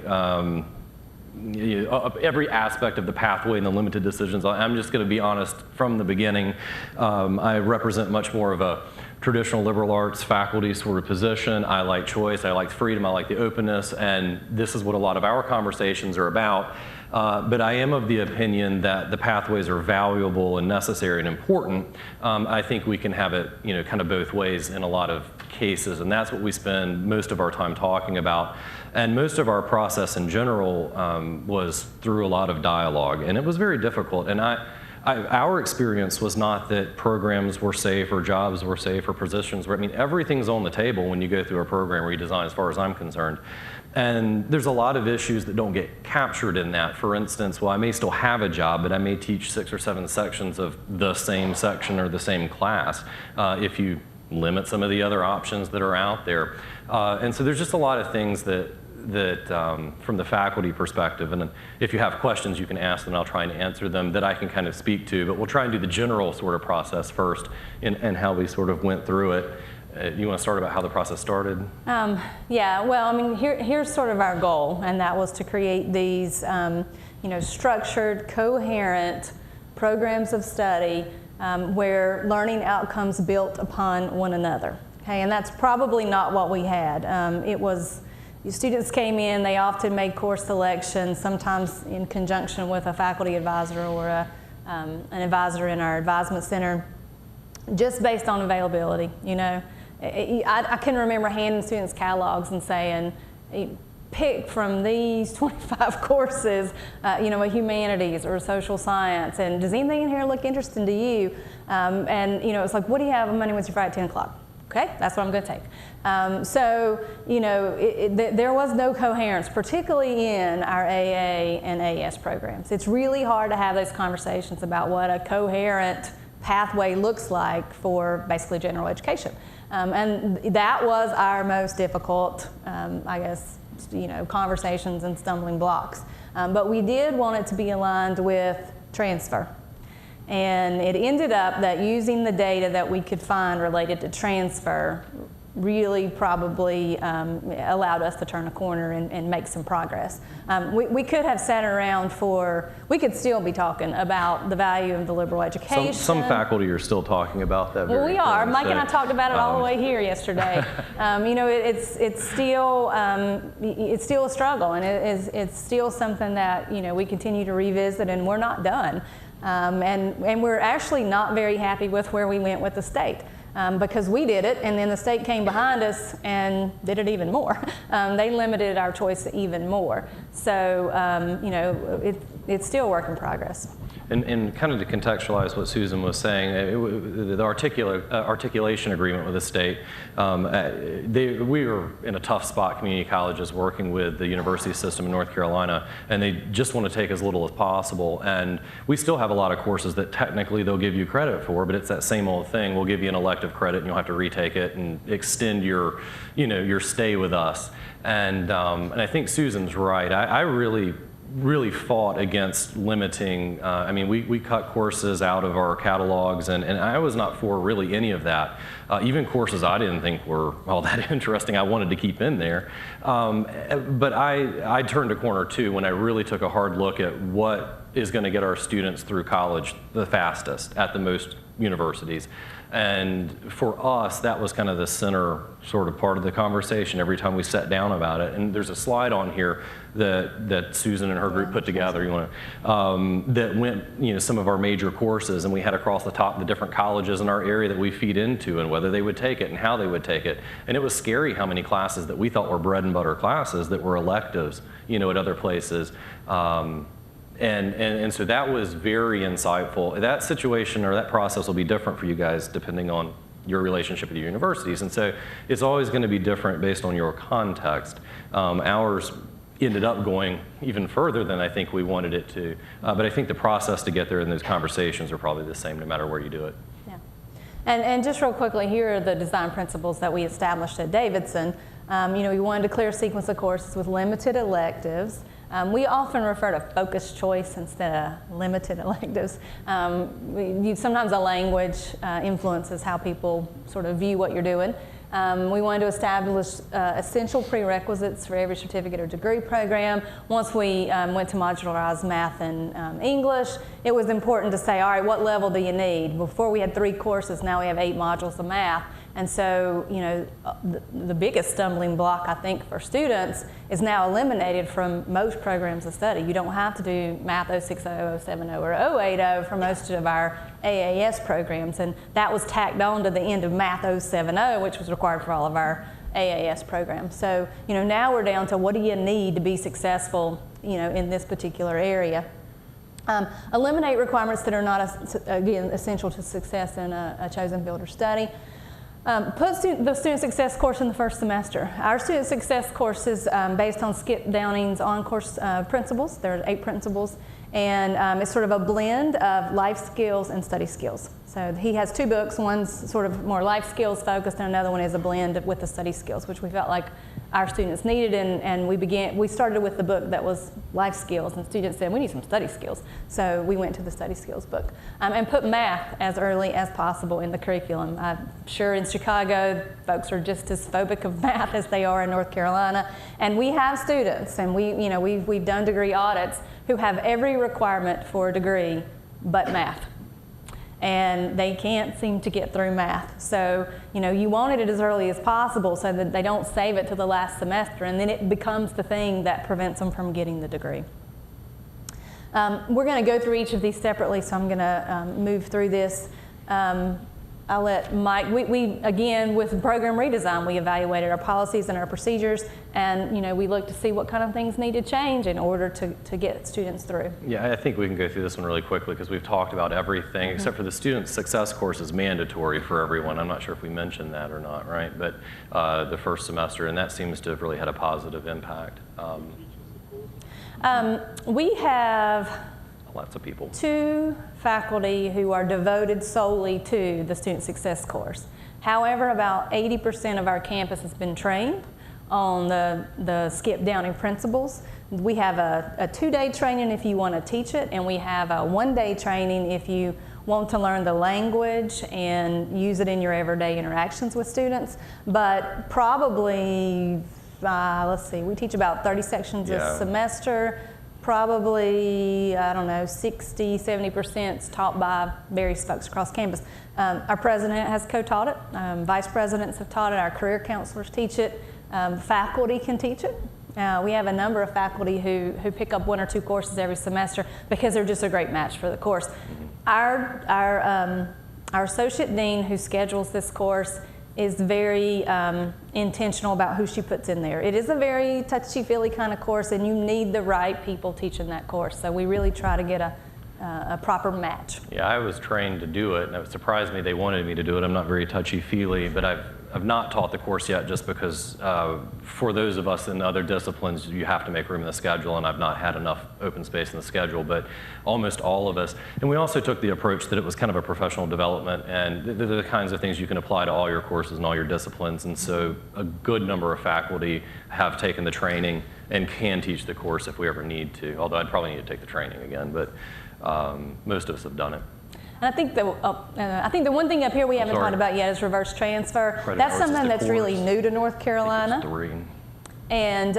aspect of the pathway and the limited decisions. I'm just going to be honest from the beginning. I represent much more of a traditional liberal arts faculty sort of position. I like choice, I like freedom, I like the openness, and this is what a lot of our conversations are about. But I am of the opinion that the pathways are valuable and necessary and important. I think we can have it, kind of both ways in a lot of cases, and that's what we spend most of our time talking about. And most of our process in general was through a lot of dialogue, and it was very difficult. And our experience was not that programs were safe or jobs were safe or positions were, everything's on the table when you go through a program redesign as far as I'm concerned. And there's a lot of issues that don't get captured in that. For instance, well, I may still have a job, but I may teach 6 or 7 sections of the same section or the same class if you limit some of the other options that are out there. And so there's just a lot of things that from the faculty perspective, and if you have questions you can ask them, I'll try and answer them, that I can kind of speak to, but we'll try and do the general sort of process first and how we sort of went through it. You want to start about how the process started? Yeah, well, here's sort of our goal, and that was to create these structured, coherent programs of study where learning outcomes built upon one another. Okay, and that's probably not what we had. Students came in, they often made course selections, sometimes in conjunction with a faculty advisor or an advisor in our advisement center, just based on availability. I can remember handing students catalogs and saying, pick from these 25 courses, you know, a humanities or a social science, and does anything in here look interesting to you? And you know, it's like, what do you have on Monday, Wednesday, Friday, 10 o'clock? Okay, that's what I'm going to take. So, you know, there was no coherence, particularly in our AA and AS programs. It's really hard to have those conversations about what a coherent pathway looks like for basically general education. And that was our most difficult, I guess, you know, conversations and stumbling blocks. But we did want it to be aligned with transfer. And it ended up that using the data that we could find related to transfer really probably allowed us to turn a corner and make some progress. We could have sat around we could still be talking about the value of the liberal education. Some faculty are still talking about that. Well, we are. thing, Mike so, and I talked about it all the way here yesterday. You know, it's still a struggle, and it's still something that, you know, we continue to revisit, and we're not done. And we're actually not very happy with where we went with the state. Because we did it, and then the state came behind us and did it even more. They limited our choice even more. So, you know, it's still a work in progress. And kind of to contextualize what Susan was saying, the articulation agreement with the state, we were in a tough spot, community colleges, working with the university system in North Carolina, and they just want to take as little as possible. And we still have a lot of courses that technically they'll give you credit for, but it's that same old thing. We'll give you an elective credit, and you'll have to retake it and extend your, you know, your stay with us. And I think Susan's right. I really fought against limiting. I mean, we cut courses out of our catalogs, and I was not for really any of that. Even courses I didn't think were all that interesting, I wanted to keep in there. But I turned a corner too when I really took a hard look at what is going to get our students through college the fastest at the most universities. And for us, that was kind of the center sort of part of the conversation every time we sat down about it. And there's a slide on here that Susan and her group put together. You want to that went, you know, some of our major courses, and we had across the top the different colleges in our area that we feed into and whether they would take it and how they would take it. And it was scary how many classes that we thought were bread and butter classes that were electives, you know, at other places. And so that was very insightful. That situation or that process will be different for you guys depending on your relationship with your universities. And so it's always going to be different based on your context. Ours ended up going even further than I think we wanted it to. But I think the process to get there and those conversations are probably the same no matter where you do it. Yeah. And just real quickly, here are the design principles that we established at Davidson. You know, we wanted a clear sequence of courses with limited electives. We often refer to focused choice instead of limited electives. Sometimes the language influences how people sort of view what you're doing. We wanted to establish essential prerequisites for every certificate or degree program. Once we went to modularized math and English, it was important to say, all right, what level do you need? Before we had 3 courses, now we have 8 modules of math. And so, you know, the biggest stumbling block, I think, for students is now eliminated from most programs of study. You don't have to do Math 060, 070, or 080 for most of our AAS programs. And that was tacked on to the end of Math 070, which was required for all of our AAS programs. So, you know, now we're down to what do you need to be successful, you know, in this particular area. Eliminate requirements that are not, again, essential to success in a chosen field or study. Put the student success course in the first semester. Our student success course is based on Skip Downing's on-course principles. There are 8 principles, and it's sort of a blend of life skills and study skills. So he has 2 books. One's sort of more life skills focused, and another one is a blend with the study skills, which we felt like our students needed, and we started with the book that was life skills, and students said, we need some study skills. So we went to the study skills book. And put math as early as possible in the curriculum. I'm sure in Chicago, folks are just as phobic of math as they are in North Carolina. And we have students, and we've done degree audits, who have every requirement for a degree but math. And they can't seem to get through math. So, you know, you wanted it as early as possible so that they don't save it to the last semester, and then it becomes the thing that prevents them from getting the degree. We're going to go through each of these separately, so I'm going to move through this. I'll let Mike, we again, with program redesign, we evaluated our policies and our procedures, and we looked to see what kind of things need to change in order to get students through. Yeah, I think we can go through this one really quickly because we've talked about everything except for the student success course is mandatory for everyone. I'm not sure if we mentioned that or not, right? But the first semester, and that seems to have really had a positive impact. We have Lots of people. 2 faculty who are devoted solely to the student success course. However, about 80% of our campus has been trained on the Skip Downing principles. We have a 2-day training if you want to teach it, and we have a 1-day training if you want to learn the language and use it in your everyday interactions with students. But probably, let's see, we teach about 30 sections a semester. Probably, I don't know, 60, 70% is taught by various folks across campus. Our president has co-taught it. Vice presidents have taught it. Our career counselors teach it. Faculty can teach it. We have a number of faculty who pick up 1 or 2 courses every semester because they're just a great match for the course. Our associate dean who schedules this course is very intentional about who she puts in there. It is a very touchy-feely kind of course, and you need the right people teaching that course. So we really try to get a proper match. Yeah, I was trained to do it, and it surprised me they wanted me to do it. I'm not very touchy-feely, but I've not taught the course yet just because for those of us in other disciplines, you have to make room in the schedule, and I've not had enough open space in the schedule, but almost all of us. And we also took the approach that it was kind of a professional development, and they're the kinds of things you can apply to all your courses and all your disciplines, and so a good number of faculty have taken the training and can teach the course if we ever need to, although I'd probably need to take the training again, but most of us have done it. And I think the one thing up here we haven't talked about yet is reverse transfer. That's something that's really new to North Carolina. 3. And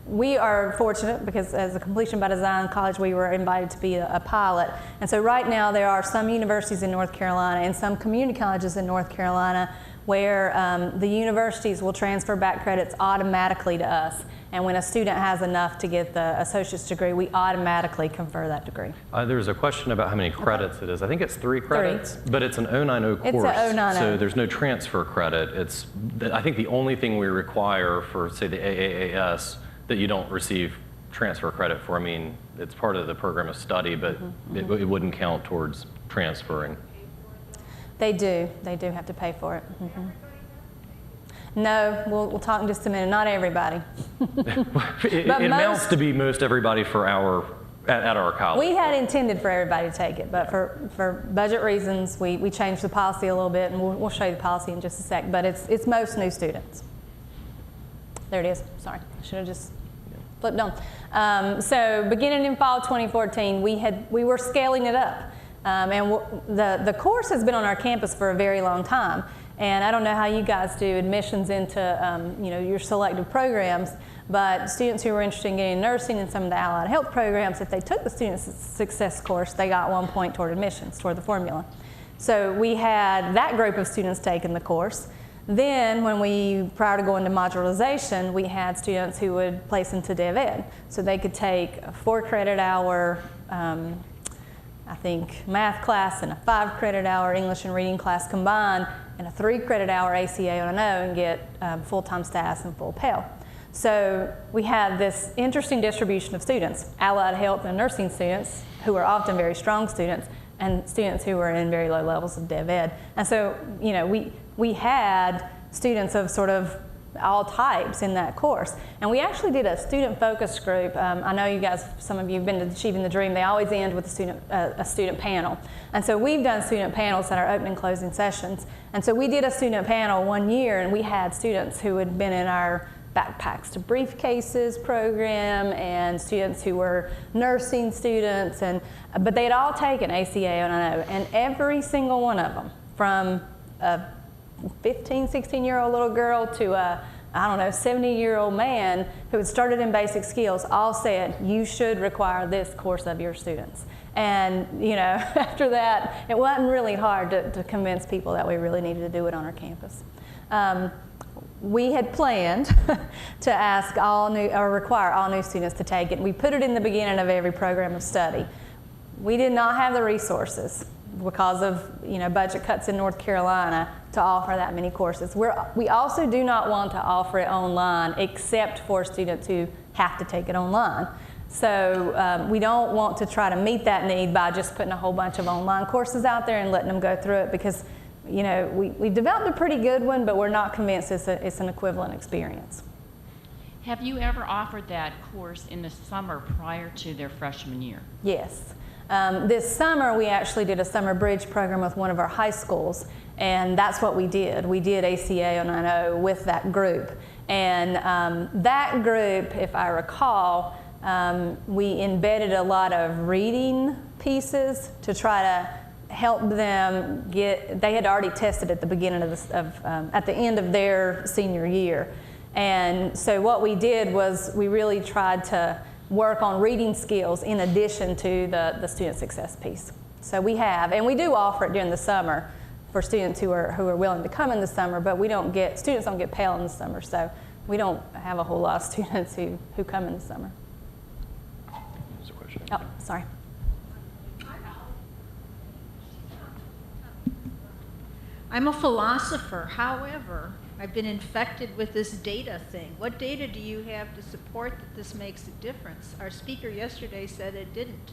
we are fortunate because as a completion by design college, we were invited to be a pilot. And so right now there are some universities in North Carolina and some community colleges in North Carolina where the universities will transfer back credits automatically to us. And when a student has enough to get the associate's degree, we automatically confer that degree. There's a question about how many credits it is. I think it's 3 credits, 3. But it's an 090 course. It's a 090. So there's no transfer credit. I think the only thing we require for, say, the AAAS that you don't receive transfer credit for, I mean, it's part of the program of study, but it wouldn't count towards transferring. They do have to pay for it. No, we'll talk in just a minute. Not everybody. It amounts to be most everybody for at our college. We had intended for everybody to take it, but for budget reasons, we changed the policy a little bit, and we'll show you the policy in just a sec. But it's most new students. There it is. Sorry, I should have just flipped on. So beginning in fall 2014, we were scaling it up, and the course has been on our campus for a very long time. And I don't know how you guys do admissions into your selective programs, but students who were interested in getting nursing and some of the allied health programs, if they took the student success course, they got 1 point toward admissions, toward the formula. So we had that group of students taking the course. Then prior to going to modularization, we had students who would place into Dev Ed. So they could take a 4-credit-hour I think math class and a 5-credit-hour English and reading class combined and a 3-credit-hour ACA on an O and get full-time status and full Pell. So we had this interesting distribution of students, allied health and nursing students who are often very strong students and students who were in very low levels of Dev Ed. And so, we had students of sort of all types in that course. And we actually did a student focus group. I know you guys, some of you have been to Achieving the Dream. They always end with a student panel. And so we've done student panels at our open and closing sessions. And so we did a student panel 1 year, and we had students who had been in our Backpacks to Briefcases program and students who were nursing students, but they had all taken ACA on an O, and every single one of them, from a 15, 16-year-old little girl to a, 70-year-old man who had started in basic skills, all said, you should require this course of your students. And, after that, it wasn't really hard to convince people that we really needed to do it on our campus. We had planned to ask require all new students to take it. We put it in the beginning of every program of study. We did not have the resources. because of budget cuts in North Carolina, to offer that many courses. We also do not want to offer it online except for students who have to take it online. So we don't want to try to meet that need by just putting a whole bunch of online courses out there and letting them go through it, because we've developed a pretty good one, but we're not convinced it's an equivalent experience. Have you ever offered that course in the summer prior to their freshman year? Yes. This summer, we actually did a summer bridge program with one of our high schools, and that's what we did. We did ACA 090 with that group. And that group, if I recall, we embedded a lot of reading pieces to try to help them they had already tested at the beginning at the end of their senior year. And so what we did was we really tried to work on reading skills in addition to the student success piece. So we have, and we do offer it during the summer for students who are willing to come in the summer, but students don't get Pell in the summer, so we don't have a whole lot of students who come in the summer. There's a question. Oh, sorry. I'm a philosopher. However, I've been infected with this data thing. What data do you have to support that this makes a difference? Our speaker yesterday said it didn't.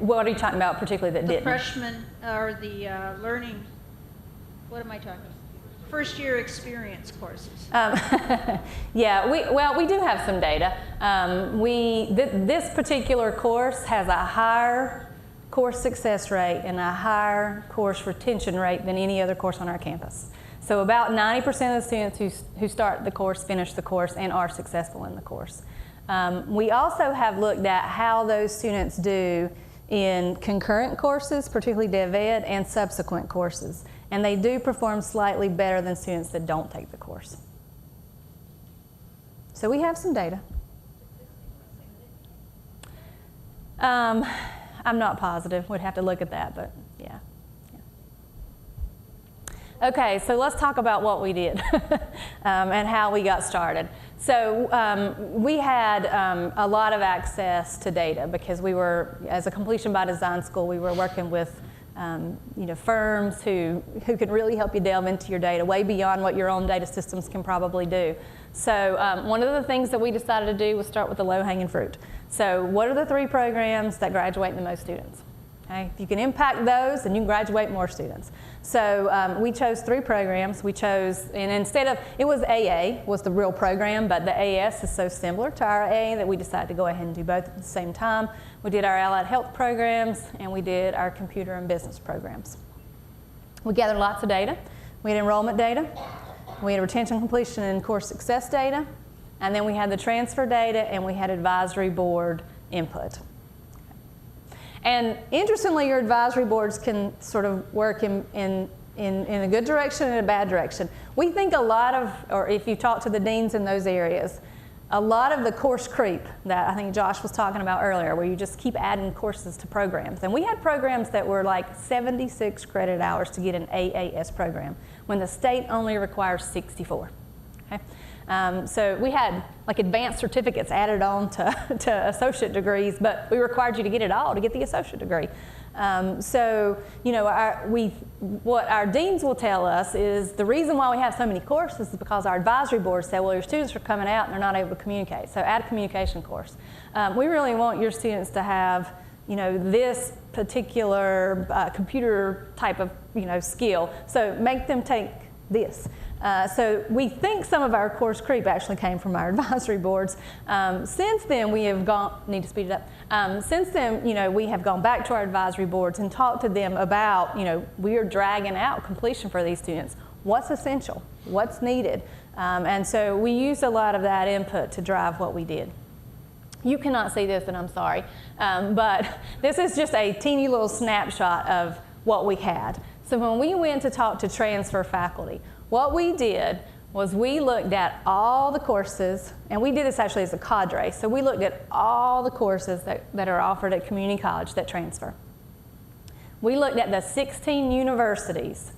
What are you talking about particularly that didn't? The freshman, or the learning, what am I talking about? First year experience courses. Yeah, we do have some data. This particular course has a higher course success rate and a higher course retention rate than any other course on our campus. So about 90% of the students who start the course finish the course and are successful in the course. We also have looked at how those students do in concurrent courses, particularly Dev Ed, and subsequent courses. And they do perform slightly better than students that don't take the course. So we have some data. I'm not positive. We'd have to look at that, but yeah. Okay, so let's talk about what we did and how we got started. So we had a lot of access to data because we were, as a completion by design school, we were working with firms who could really help you delve into your data way beyond what your own data systems can probably do. So one of the things that we decided to do was start with the low-hanging fruit. So what are the 3 programs that graduate the most students? Okay? If you can impact those, then you can graduate more students. So we chose 3 programs. We chose, and instead of, it was AA was the real program, but the AS is so similar to our AA that we decided to go ahead and do both at the same time. We did our allied health programs, and we did our computer and business programs. We gathered lots of data. We had enrollment data. We had retention, completion, and course success data. And then we had the transfer data, and we had advisory board input. And interestingly, your advisory boards can sort of work in a good direction and a bad direction. We think a lot of, or if you talk to the deans in those areas, a lot of the course creep that I think Josh was talking about earlier, where you just keep adding courses to programs. And we had programs that were like 76 credit hours to get an AAS program, when the state only requires 64. Okay? So we had like advanced certificates added on to associate degrees, but we required you to get it all to get the associate degree. So, what our deans will tell us is the reason why we have so many courses is because our advisory boards say, well, your students are coming out and they're not able to communicate, so add a communication course. We really want your students to have, this particular computer type of, skill, so make them take this. So we think some of our course creep actually came from our advisory boards. Since then, we have need to speed it up. Since then, we have gone back to our advisory boards and talked to them about, we are dragging out completion for these students. What's essential? What's needed? And so we used a lot of that input to drive what we did. You cannot see this, and I'm sorry, but this is just a teeny little snapshot of what we had. So when we went to talk to transfer faculty, what we did was we looked at all the courses, and we did this actually as a cadre, so we looked at all the courses that are offered at community college that transfer. We looked at the 16 universities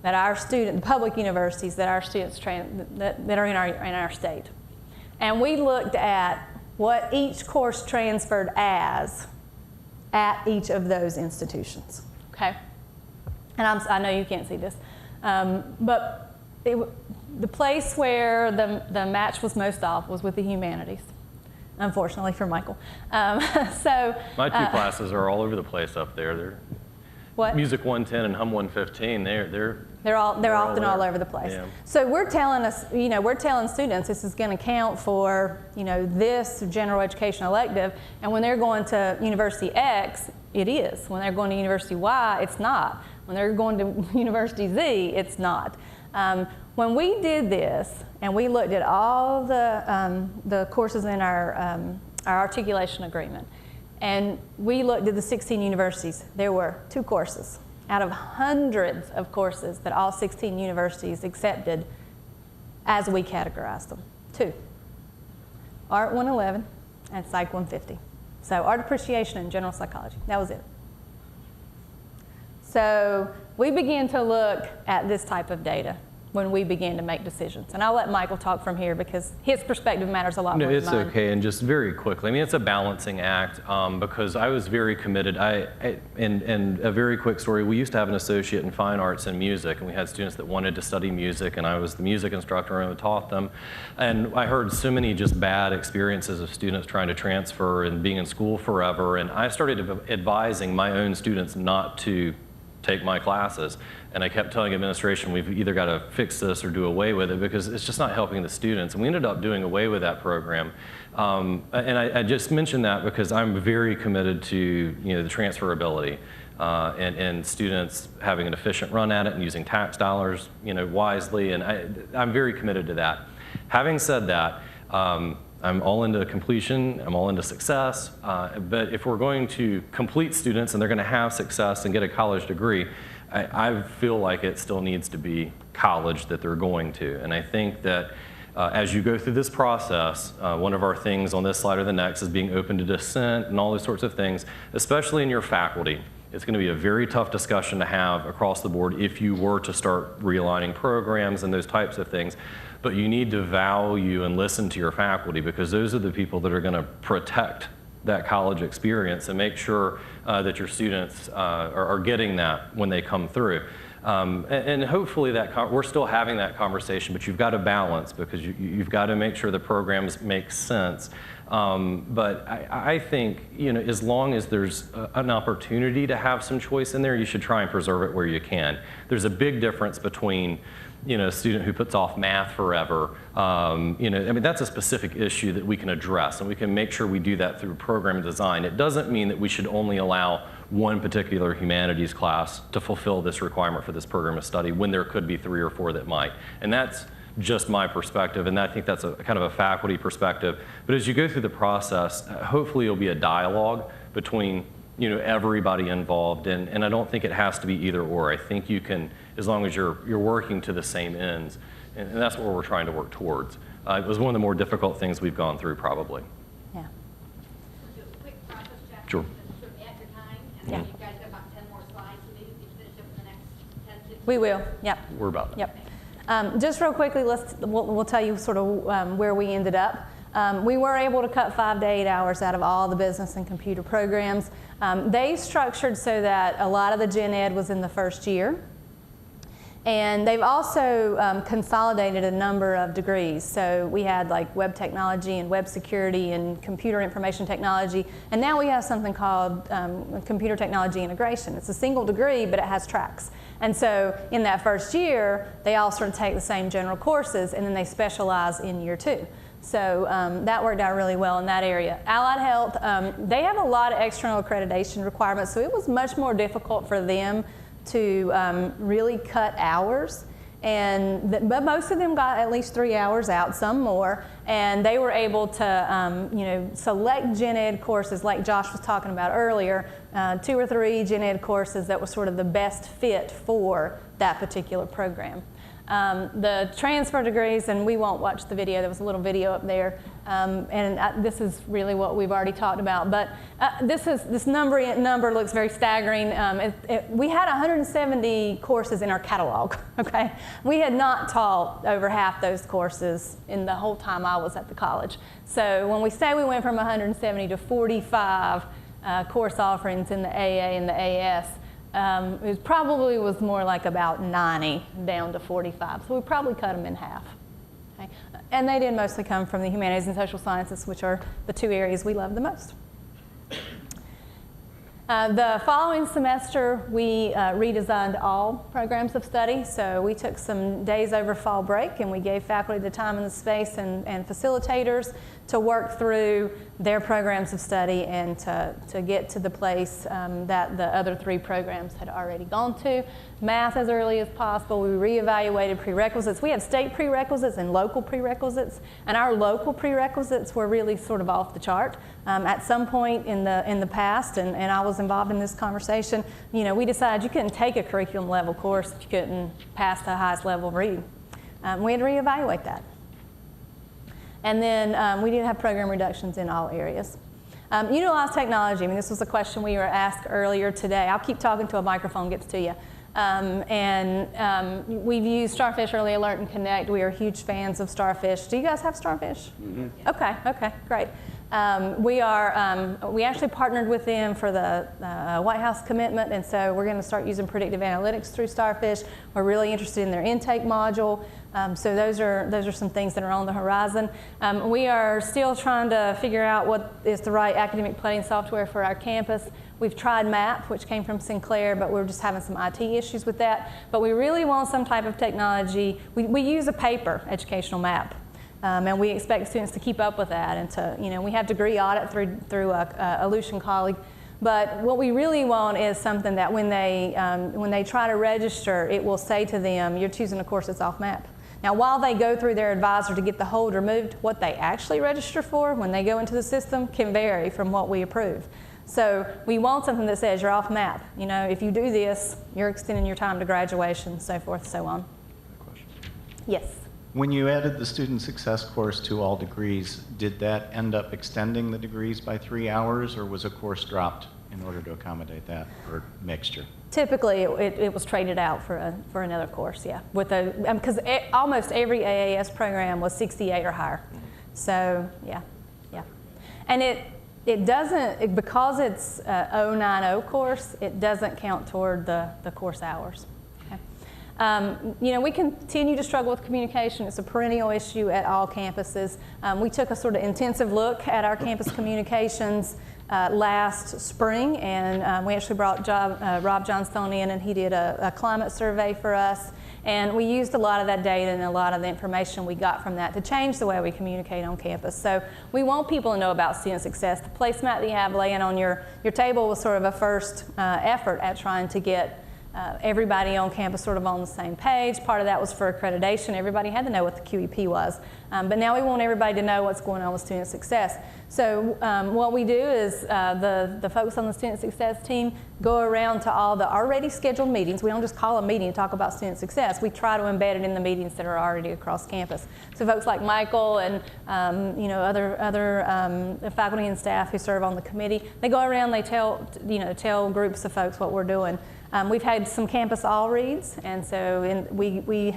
that our the public universities that our students that are in our state. And we looked at what each course transferred as at each of those institutions. okay? And I know you can't see this, but the place where the match was most off was with the humanities, unfortunately for Michael. So My two classes are all over the place up there. They're what? Music 110 and Hum 115. They're often all over the place. Yeah. So we're telling we're telling students this is going to count for, this general education elective, and when they're going to University X, it is. When they're going to University Y, it's not. When they're going to University Z, it's not. When we did this and we looked at all the courses in our articulation agreement, and we looked at the 16 universities, there were 2 courses out of hundreds of courses that all 16 universities accepted as we categorized them. 2. Art 111 and Psych 150. So art appreciation and general psychology, that was it. So we began to look at this type of data when we began to make decisions. And I'll let Michael talk from here because his perspective matters a lot more than mine. No, it's okay, and just very quickly, I mean, it's a balancing act because I was very committed. And a very quick story, we used to have an associate in fine arts and music, and we had students that wanted to study music, and I was the music instructor and taught them. And I heard so many just bad experiences of students trying to transfer and being in school forever, and I started advising my own students not to take my classes. And I kept telling administration, we've either got to fix this or do away with it because it's just not helping the students. And we ended up doing away with that program. And I just mentioned that because I'm very committed to the transferability and students having an efficient run at it and using tax dollars wisely. And I'm very committed to that. Having said that, I'm all into completion, I'm all into success, but if we're going to complete students and they're going to have success and get a college degree, I feel like it still needs to be college that they're going to. And I think that as you go through this process, one of our things on this slide or the next is being open to dissent and all those sorts of things, especially in your faculty. It's going to be a very tough discussion to have across the board if you were to start realigning programs and those types of things. But you need to value and listen to your faculty because those are the people that are going to protect that college experience and make sure that your students are getting that when they come through. And hopefully we're still having that conversation, but you've got to balance because you've got to make sure the programs make sense. But I think, as long as there's an opportunity to have some choice in there, you should try and preserve it where you can. There's a big difference between a student who puts off math forever. I mean, that's a specific issue that we can address, and we can make sure we do that through program design. It doesn't mean that we should only allow one particular humanities class to fulfill this requirement for this program of study when there could be 3 or 4 that might. And that's just my perspective, and I think that's a kind of a faculty perspective. But as you go through the process, hopefully it'll be a dialogue between everybody involved, and I don't think it has to be either or. I think you can, as long as you're working to the same ends, and that's what we're trying to work towards. It was one of the more difficult things we've gone through, probably. Yeah. Quick process check. Sure. Sort of at your time, and Yeah. then you guys got about 10 more slides, so maybe we can finish up in the next 10, 15. We will. Yep. We're about there. Yep. Just real quickly, we'll tell you sort of where we ended up. We were able to cut 5 to 8 hours out of all the business and computer programs. They structured so that a lot of the gen ed was in the first year. And they've also consolidated a number of degrees. So we had like web technology and web security and computer information technology. And now we have something called computer technology integration. It's a single degree, but it has tracks. And so in that first year, they all sort of take the same general courses, and then they specialize in year 2. So that worked out really well in that area. Allied Health, they have a lot of external accreditation requirements, so it was much more difficult for them to really cut hours. But most of them got at least 3 hours out, some more, and they were able to select gen ed courses like Josh was talking about earlier, 2 or 3 gen ed courses that were sort of the best fit for that particular program. The transfer degrees, and we won't watch the video, there was a little video up there, this is really what we've already talked about, but this number looks very staggering. We had 170 courses in our catalog, okay? We had not taught over half those courses in the whole time I was at the college. So when we say we went from 170 to 45 course offerings in the AA and the AS, It probably was more like about 90 down to 45. So we probably cut them in half. Okay? And they did mostly come from the humanities and social sciences, which are the two areas we love the most. The following semester, we redesigned all programs of study. So we took some days over fall break, and we gave faculty the time and the space and facilitators to work through their programs of study and to get to the place that the other three programs had already gone to. Math as early as possible. We reevaluated prerequisites. We have state prerequisites and local prerequisites, and our local prerequisites were really sort of off the chart. At some point in the past, and I was involved in this conversation, we decided you couldn't take a curriculum level course if you couldn't pass the highest level of reading. We had to reevaluate that. And then we did have program reductions in all areas. Utilize technology. I mean, this was a question we were asked earlier today. I'll keep talking till a microphone gets to you. We've used Starfish Early Alert and Connect. We are huge fans of Starfish. Do you guys have Starfish? Mm-hmm. Okay, great. We actually partnered with them for the White House commitment, and so we're going to start using predictive analytics through Starfish. We're really interested in their intake module. So those are some things that are on the horizon. We are still trying to figure out what is the right academic planning software for our campus. We've tried MAP, which came from Sinclair, but we're just having some IT issues with that. But we really want some type of technology. We use a paper educational map. And we expect students to keep up with that, and to, we have degree audit through a Lucian colleague. But what we really want is something that when they try to register, it will say to them, you're choosing a course that's off map. Now, while they go through their advisor to get the hold removed, what they actually register for when they go into the system can vary from what we approve. So we want something that says you're off map. If you do this, you're extending your time to graduation, so forth, so on. Question. Yes. When you added the student success course to all degrees, did that end up extending the degrees by 3 hours, or was a course dropped in order to accommodate that, or mixture? Typically, it was traded out for another course, yeah. Because almost every AAS program was 68 or higher. So, yeah. And it doesn't, because it's a 090 course, it doesn't count toward the course hours. We continue to struggle with communication. It's a perennial issue at all campuses. We took a sort of intensive look at our campus communications last spring, and we actually brought Rob Johnstone in, and he did a climate survey for us. And we used a lot of that data and a lot of the information we got from that to change the way we communicate on campus. So we want people to know about student success. The placemat that you have laying on your table was sort of a first effort at trying to get everybody on campus sort of on the same page. Part of that was for accreditation. Everybody had to know what the QEP was. But now we want everybody to know what's going on with student success. So what we do is the folks on the student success team go around to all the already scheduled meetings. We don't just call a meeting and talk about student success. We try to embed it in the meetings that are already across campus. So folks like Michael and other faculty and staff who serve on the committee, they go around, they tell groups of folks what we're doing. We've had some campus all reads, and so we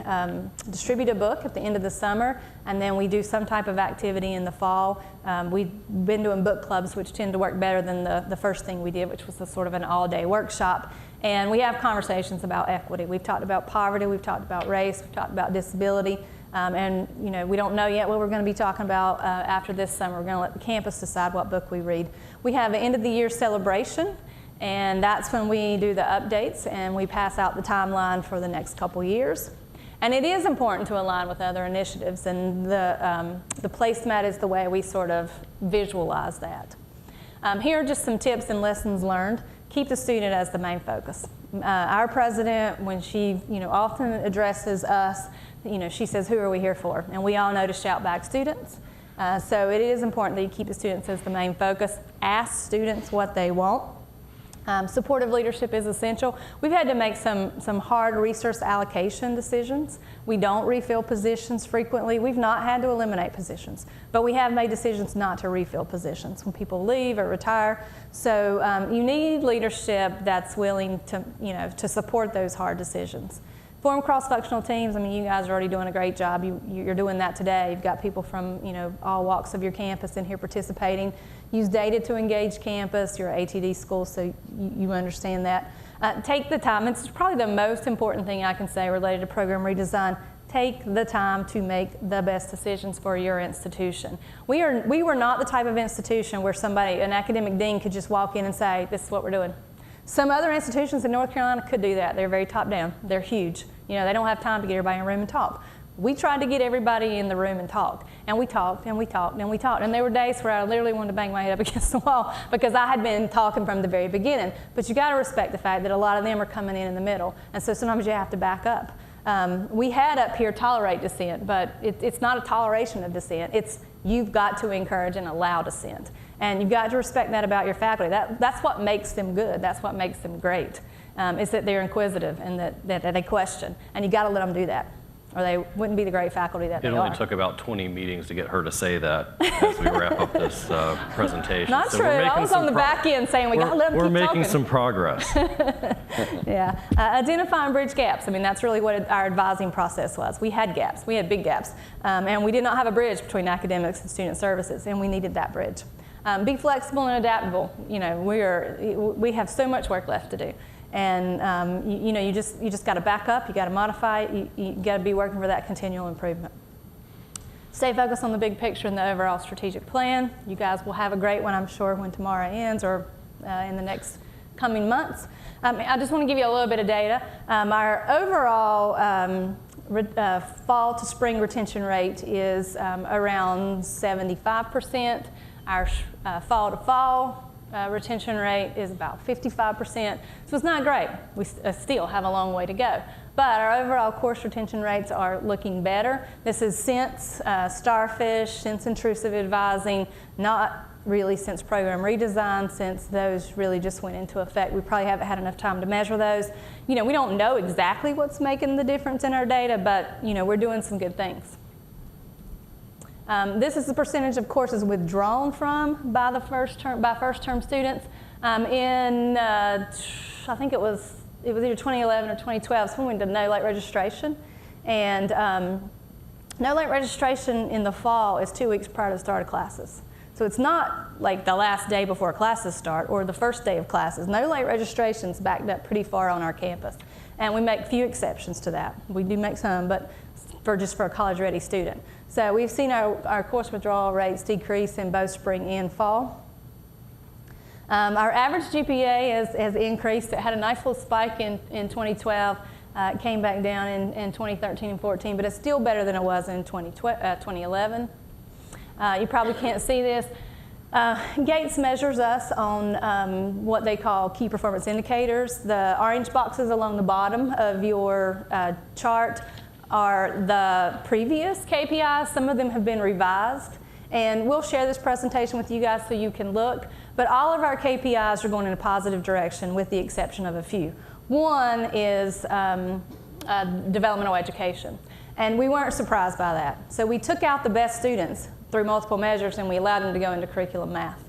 distribute a book at the end of the summer, and then we do some type of activity in the fall. We've been doing book clubs, which tend to work better than the first thing we did, which was a sort of an all-day workshop. And we have conversations about equity. We've talked about poverty, we've talked about race, we've talked about disability, and we don't know yet what we're going to be talking about after this summer. We're going to let the campus decide what book we read. We have an end-of-the-year celebration. And that's when we do the updates and we pass out the timeline for the next couple years. And it is important to align with other initiatives, and the placemat is the way we sort of visualize that. Here are just some tips and lessons learned. Keep the student as the main focus. Our president, when she often addresses us, she says, who are we here for? And we all know to shout back students. So it is important that you keep the students as the main focus. Ask students what they want. Supportive leadership is essential. We've had to make some hard resource allocation decisions. We don't refill positions frequently. We've not had to eliminate positions, but we have made decisions not to refill positions when people leave or retire. So you need leadership that's willing to support those hard decisions. Form cross-functional teams. I mean, you guys are already doing a great job. You're doing that today. You've got people from all walks of your campus in here participating. Use data to engage campus. You're an ATD school, so you understand that. Take the time. It's probably the most important thing I can say related to program redesign. Take the time to make the best decisions for your institution. We were not the type of institution where an academic dean could just walk in and say, this is what we're doing. Some other institutions in North Carolina could do that. They're very top down. They're huge. You know, they don't have time to get everybody in a room and talk. We tried to get everybody in the room and talk. And we talked and we talked and we talked. And there were days where I literally wanted to bang my head up against the wall because I had been talking from the very beginning. But you got to respect the fact that a lot of them are coming in the middle. And so sometimes you have to back up. We had up here tolerate dissent, but it's not a toleration of dissent. It's you've got to encourage and allow dissent. And you've got to respect that about your faculty. That's what makes them good. That's what makes them great, is that they're inquisitive and that they question. And you've got to let them do that, or they wouldn't be the great faculty that they are. It only took about 20 meetings to get her to say that as we wrap up this presentation. Not true. I was on the back end saying we got to let them keep talking. We're making some progress. Yeah. Identify and bridge gaps. I mean, that's really what our advising process was. We had gaps. We had big gaps. And we did not have a bridge between academics and student services, and we needed that bridge. Be flexible and adaptable. You know, we have so much work left to do. And you just got to back up. You got to modify. You got to be working for that continual improvement. Stay focused on the big picture and the overall strategic plan. You guys will have a great one, I'm sure, when tomorrow ends or in the next coming months. I just want to give you a little bit of data. Our overall fall to spring retention rate is around 75%. Our fall to fall retention rate is about 55%. So it's not great. We still have a long way to go. But our overall course retention rates are looking better. This is since Starfish, since intrusive advising, not really since program redesign, since those really just went into effect. We probably haven't had enough time to measure those. You know, we don't know exactly what's making the difference in our data, but you know, we're doing some good things. This is the percentage of courses withdrawn from by first term students. I think it was either 2011 or 2012, someone went to no late registration. And no late registration in the fall is 2 weeks prior to the start of classes. So it's not like the last day before classes start or the first day of classes. No late registration's backed up pretty far on our campus. And we make few exceptions to that. We do make some, but just for a college-ready student. So we've seen our course withdrawal rates decrease in both spring and fall. Our average GPA has increased. It had a nice little spike in 2012. It came back down in 2013 and 14, but it's still better than it was in 2011. You probably can't see this. Gates measures us on what they call key performance indicators. The orange boxes along the bottom of your chart are the previous KPIs. Some of them have been revised. And we'll share this presentation with you guys so you can look. But all of our KPIs are going in a positive direction with the exception of a few. One is developmental education. And we weren't surprised by that. So we took out the best students through multiple measures and we allowed them to go into curriculum math.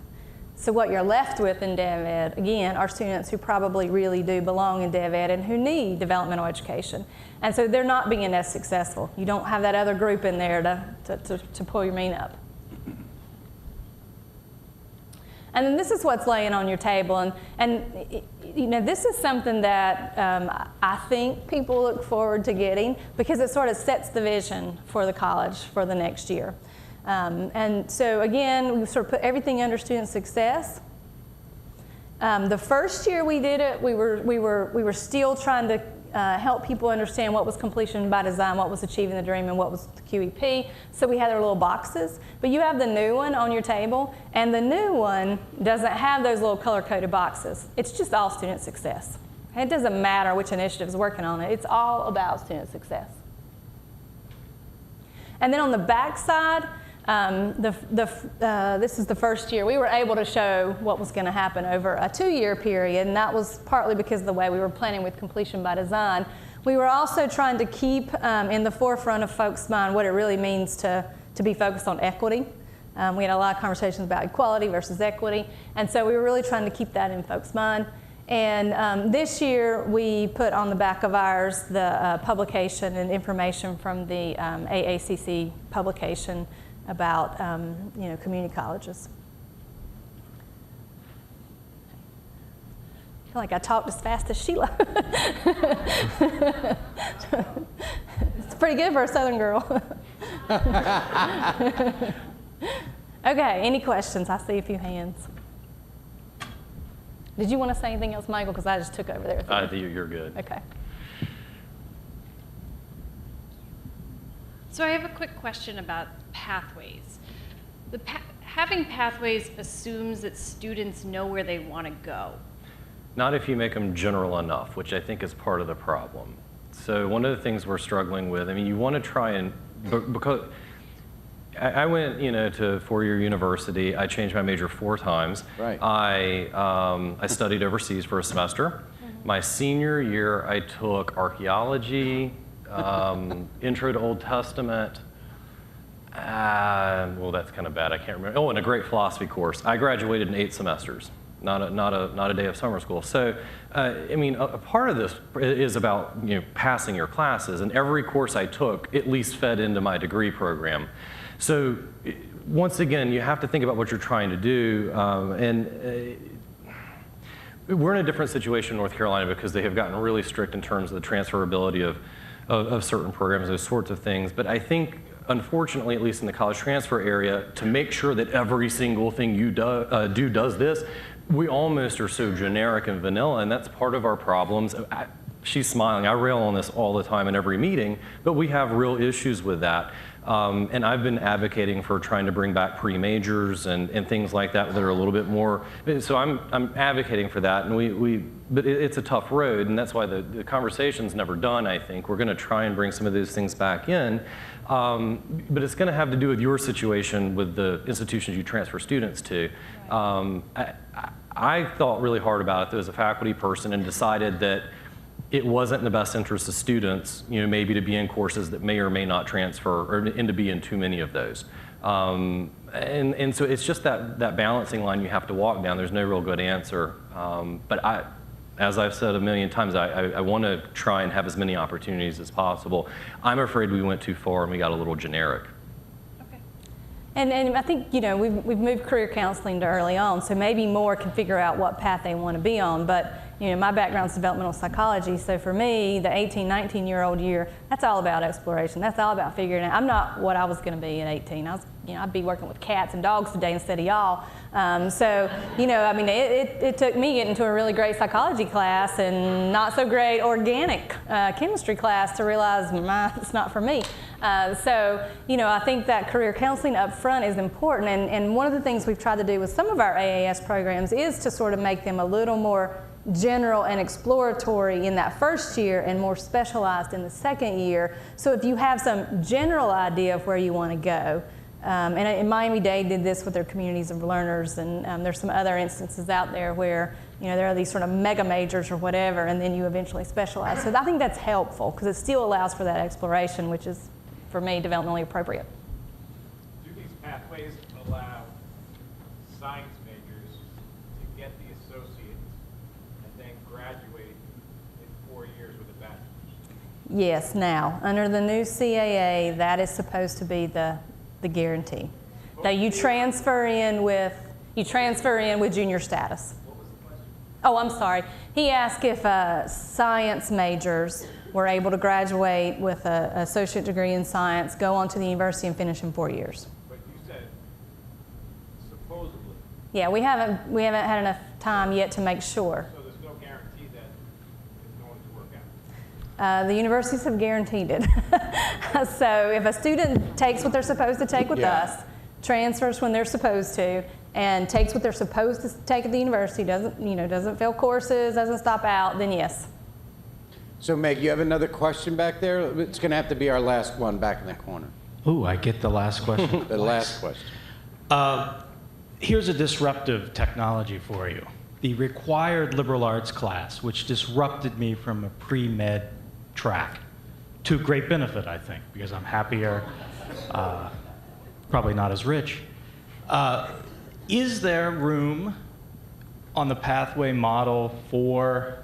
So what you're left with in DevEd, again, are students who probably really do belong in DevEd and who need developmental education. And so they're not being as successful. You don't have that other group in there to pull your mean up. And then this is what's laying on your table. And you know, this is something that I think people look forward to getting because it sort of sets the vision for the college for the next year. And so again, we sort of put everything under student success. The first year we did it, we were still trying to help people understand what was completion by design, what was achieving the dream, and what was the QEP. So we had our little boxes. But you have the new one on your table, and the new one doesn't have those little color-coded boxes. It's just all student success. And it doesn't matter which initiative is working on it. It's all about student success. And then on the back side, this is the first year. We were able to show what was going to happen over a 2-year period, and that was partly because of the way we were planning with completion by design. We were also trying to keep in the forefront of folks' mind what it really means to be focused on equity. We had a lot of conversations about equality versus equity, and so we were really trying to keep that in folks' mind. And this year, we put on the back of ours the publication and information from the AACC publication about community colleges. I feel like I talked as fast as Sheila. It's pretty good for a Southern girl. Okay, any questions? I see a few hands. Did you want to say anything else, Michael? Because I just took over there. You're good. Okay. So I have a quick question about pathways. Having pathways assumes that students know where they want to go. Not if you make them general enough, which I think is part of the problem. So one of the things we're struggling with, I mean, you want to try and, because I went, to four-year university. I changed my major 4 times. Right. I studied overseas for a semester. My senior year, I took archaeology, intro to Old Testament. Well, that's kind of bad. I can't remember. Oh, and a great philosophy course. I graduated in 8 semesters. Not a day of summer school. So, I mean, a part of this is about passing your classes, and every course I took at least fed into my degree program. So, once again, you have to think about what you're trying to do, we're in a different situation in North Carolina because they have gotten really strict in terms of the transferability of certain programs, those sorts of things. But I think, unfortunately, at least in the college transfer area, to make sure that every single thing you do does this, we almost are so generic and vanilla, and that's part of our problems. She's smiling. I rail on this all the time in every meeting, but we have real issues with that. And I've been advocating for trying to bring back pre-majors and things like that that are a little bit more. So I'm advocating for that, and but it's a tough road, and that's why the conversation's never done. I think we're going to try and bring some of those things back in, but it's going to have to do with your situation with the institutions you transfer students to. I thought really hard about it as a faculty person and decided that it wasn't in the best interest of students, maybe to be in courses that may or may not transfer, and to be in too many of those. And so it's just that balancing line you have to walk down. There's no real good answer. But as I've said a million times, I want to try and have as many opportunities as possible. I'm afraid we went too far and we got a little generic. And I think, we've moved career counseling to early on, so maybe more can figure out what path they want to be on. But, my background's developmental psychology, so for me, the 18, 19-year-old year, that's all about exploration. That's all about figuring out. I'm not what I was going to be at 18. I'd be working with cats and dogs today instead of y'all. It took me getting to a really great psychology class and not so great organic chemistry class to realize it's not for me. I think that career counseling up front is important, and one of the things we've tried to do with some of our AAS programs is to sort of make them a little more general and exploratory in that first year and more specialized in the second year. So if you have some general idea of where you want to go, and Miami-Dade did this with their communities of learners, and there's some other instances out there where there are these sort of mega majors or whatever, and then you eventually specialize. So I think that's helpful because it still allows for that exploration, which is, for me, developmentally appropriate. Do these pathways allow science majors to get the associates and then graduate in 4 years with a bachelor's? Yes, now, under the new CAA, that is supposed to be the guarantee. That you transfer in with junior status. What was the question? Oh, I'm sorry. He asked if science majors were able to graduate with an associate degree in science, go on to the university and finish in 4 years. But you said supposedly. Yeah, we haven't had enough time yet to make sure. So there's no guarantee that it's going to work out. The universities have guaranteed it. So if a student takes what they're supposed to take with us, transfers when they're supposed to, and takes what they're supposed to take at the university, doesn't fail courses, doesn't stop out, then yes. So Meg, you have another question back there? It's going to have to be our last one back in the corner. Ooh, I get the last question. The last question. Here's a disruptive technology for you. The required liberal arts class, which disrupted me from a pre-med track, to great benefit, I think, because I'm happier, probably not as rich. Is there room on the pathway model for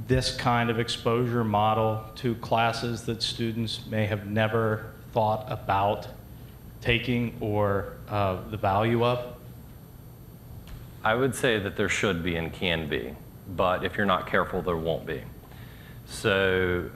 this kind of exposure model to classes that students may have never thought about taking or the value of? I would say that there should be and can be. but if you're not careful, there won't be. So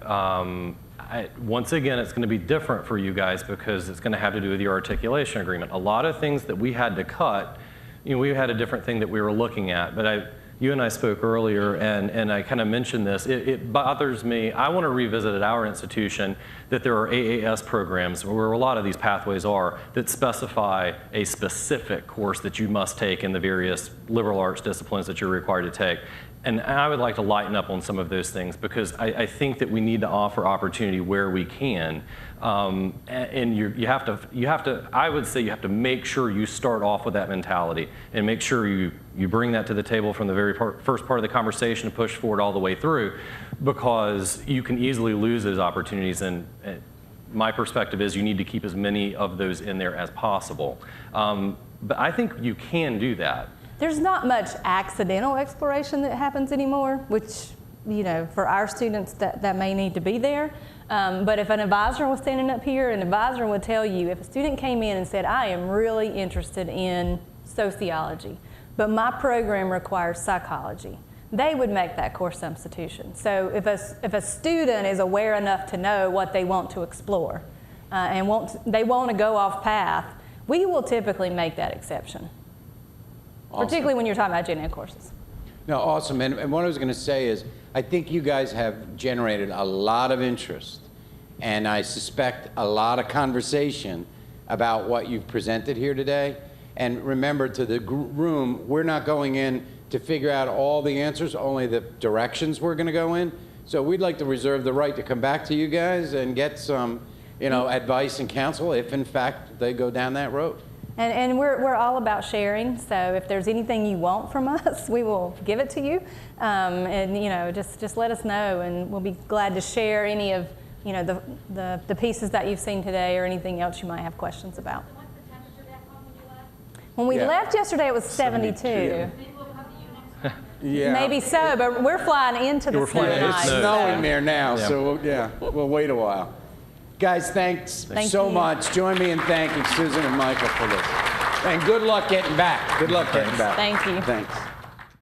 once again, it's going to be different for you guys because it's going to have to do with your articulation agreement. A lot of things that we had to cut, we had a different thing that we were looking at, but you and I spoke earlier, and I kind of mentioned this. It bothers me. I want to revisit at our institution that there are AAS programs, where a lot of these pathways are, that specify a specific course that you must take in the various liberal arts disciplines that you're required to take. And I would like to lighten up on some of those things because I think that we need to offer opportunity where we can. And you have to, I would say you have to make sure you start off with that mentality and make sure you bring that to the table from the very first part of the conversation and push forward all the way through, because you can easily lose those opportunities. And my perspective is you need to keep as many of those in there as possible. But I think you can do that. There's not much accidental exploration that happens anymore, which, for our students that may need to be there. But if an advisor was standing up here, an advisor would tell you, if a student came in and said, I am really interested in sociology, but my program requires psychology, they would make that course substitution. So if a student is aware enough to know what they want to explore and they want to go off path, we will typically make that exception. Awesome. Particularly when you're talking about gen ed courses. No, awesome. And what I was going to say is, I think you guys have generated a lot of interest, and I suspect a lot of conversation about what you've presented here today. And remember, to the room, we're not going in to figure out all the answers, only the directions we're going to go in. So we'd like to reserve the right to come back to you guys and get some, advice and counsel if, in fact, they go down that road. And we're all about sharing, so if there's anything you want from us, we will give it to you. And just let us know, and we'll be glad to share any of the pieces that you've seen today or anything else you might have questions about. What's the temperature back home when you left? When we left yesterday, it was 72. Maybe we'll come to you next time. Yeah. Maybe so, but we're flying into the snow It's tonight. snowing there now, so we'll wait a while. Guys, thanks so much. Join me in thanking Susan and Michael for this. And good luck getting back. Good luck getting back. Thank you. Thanks.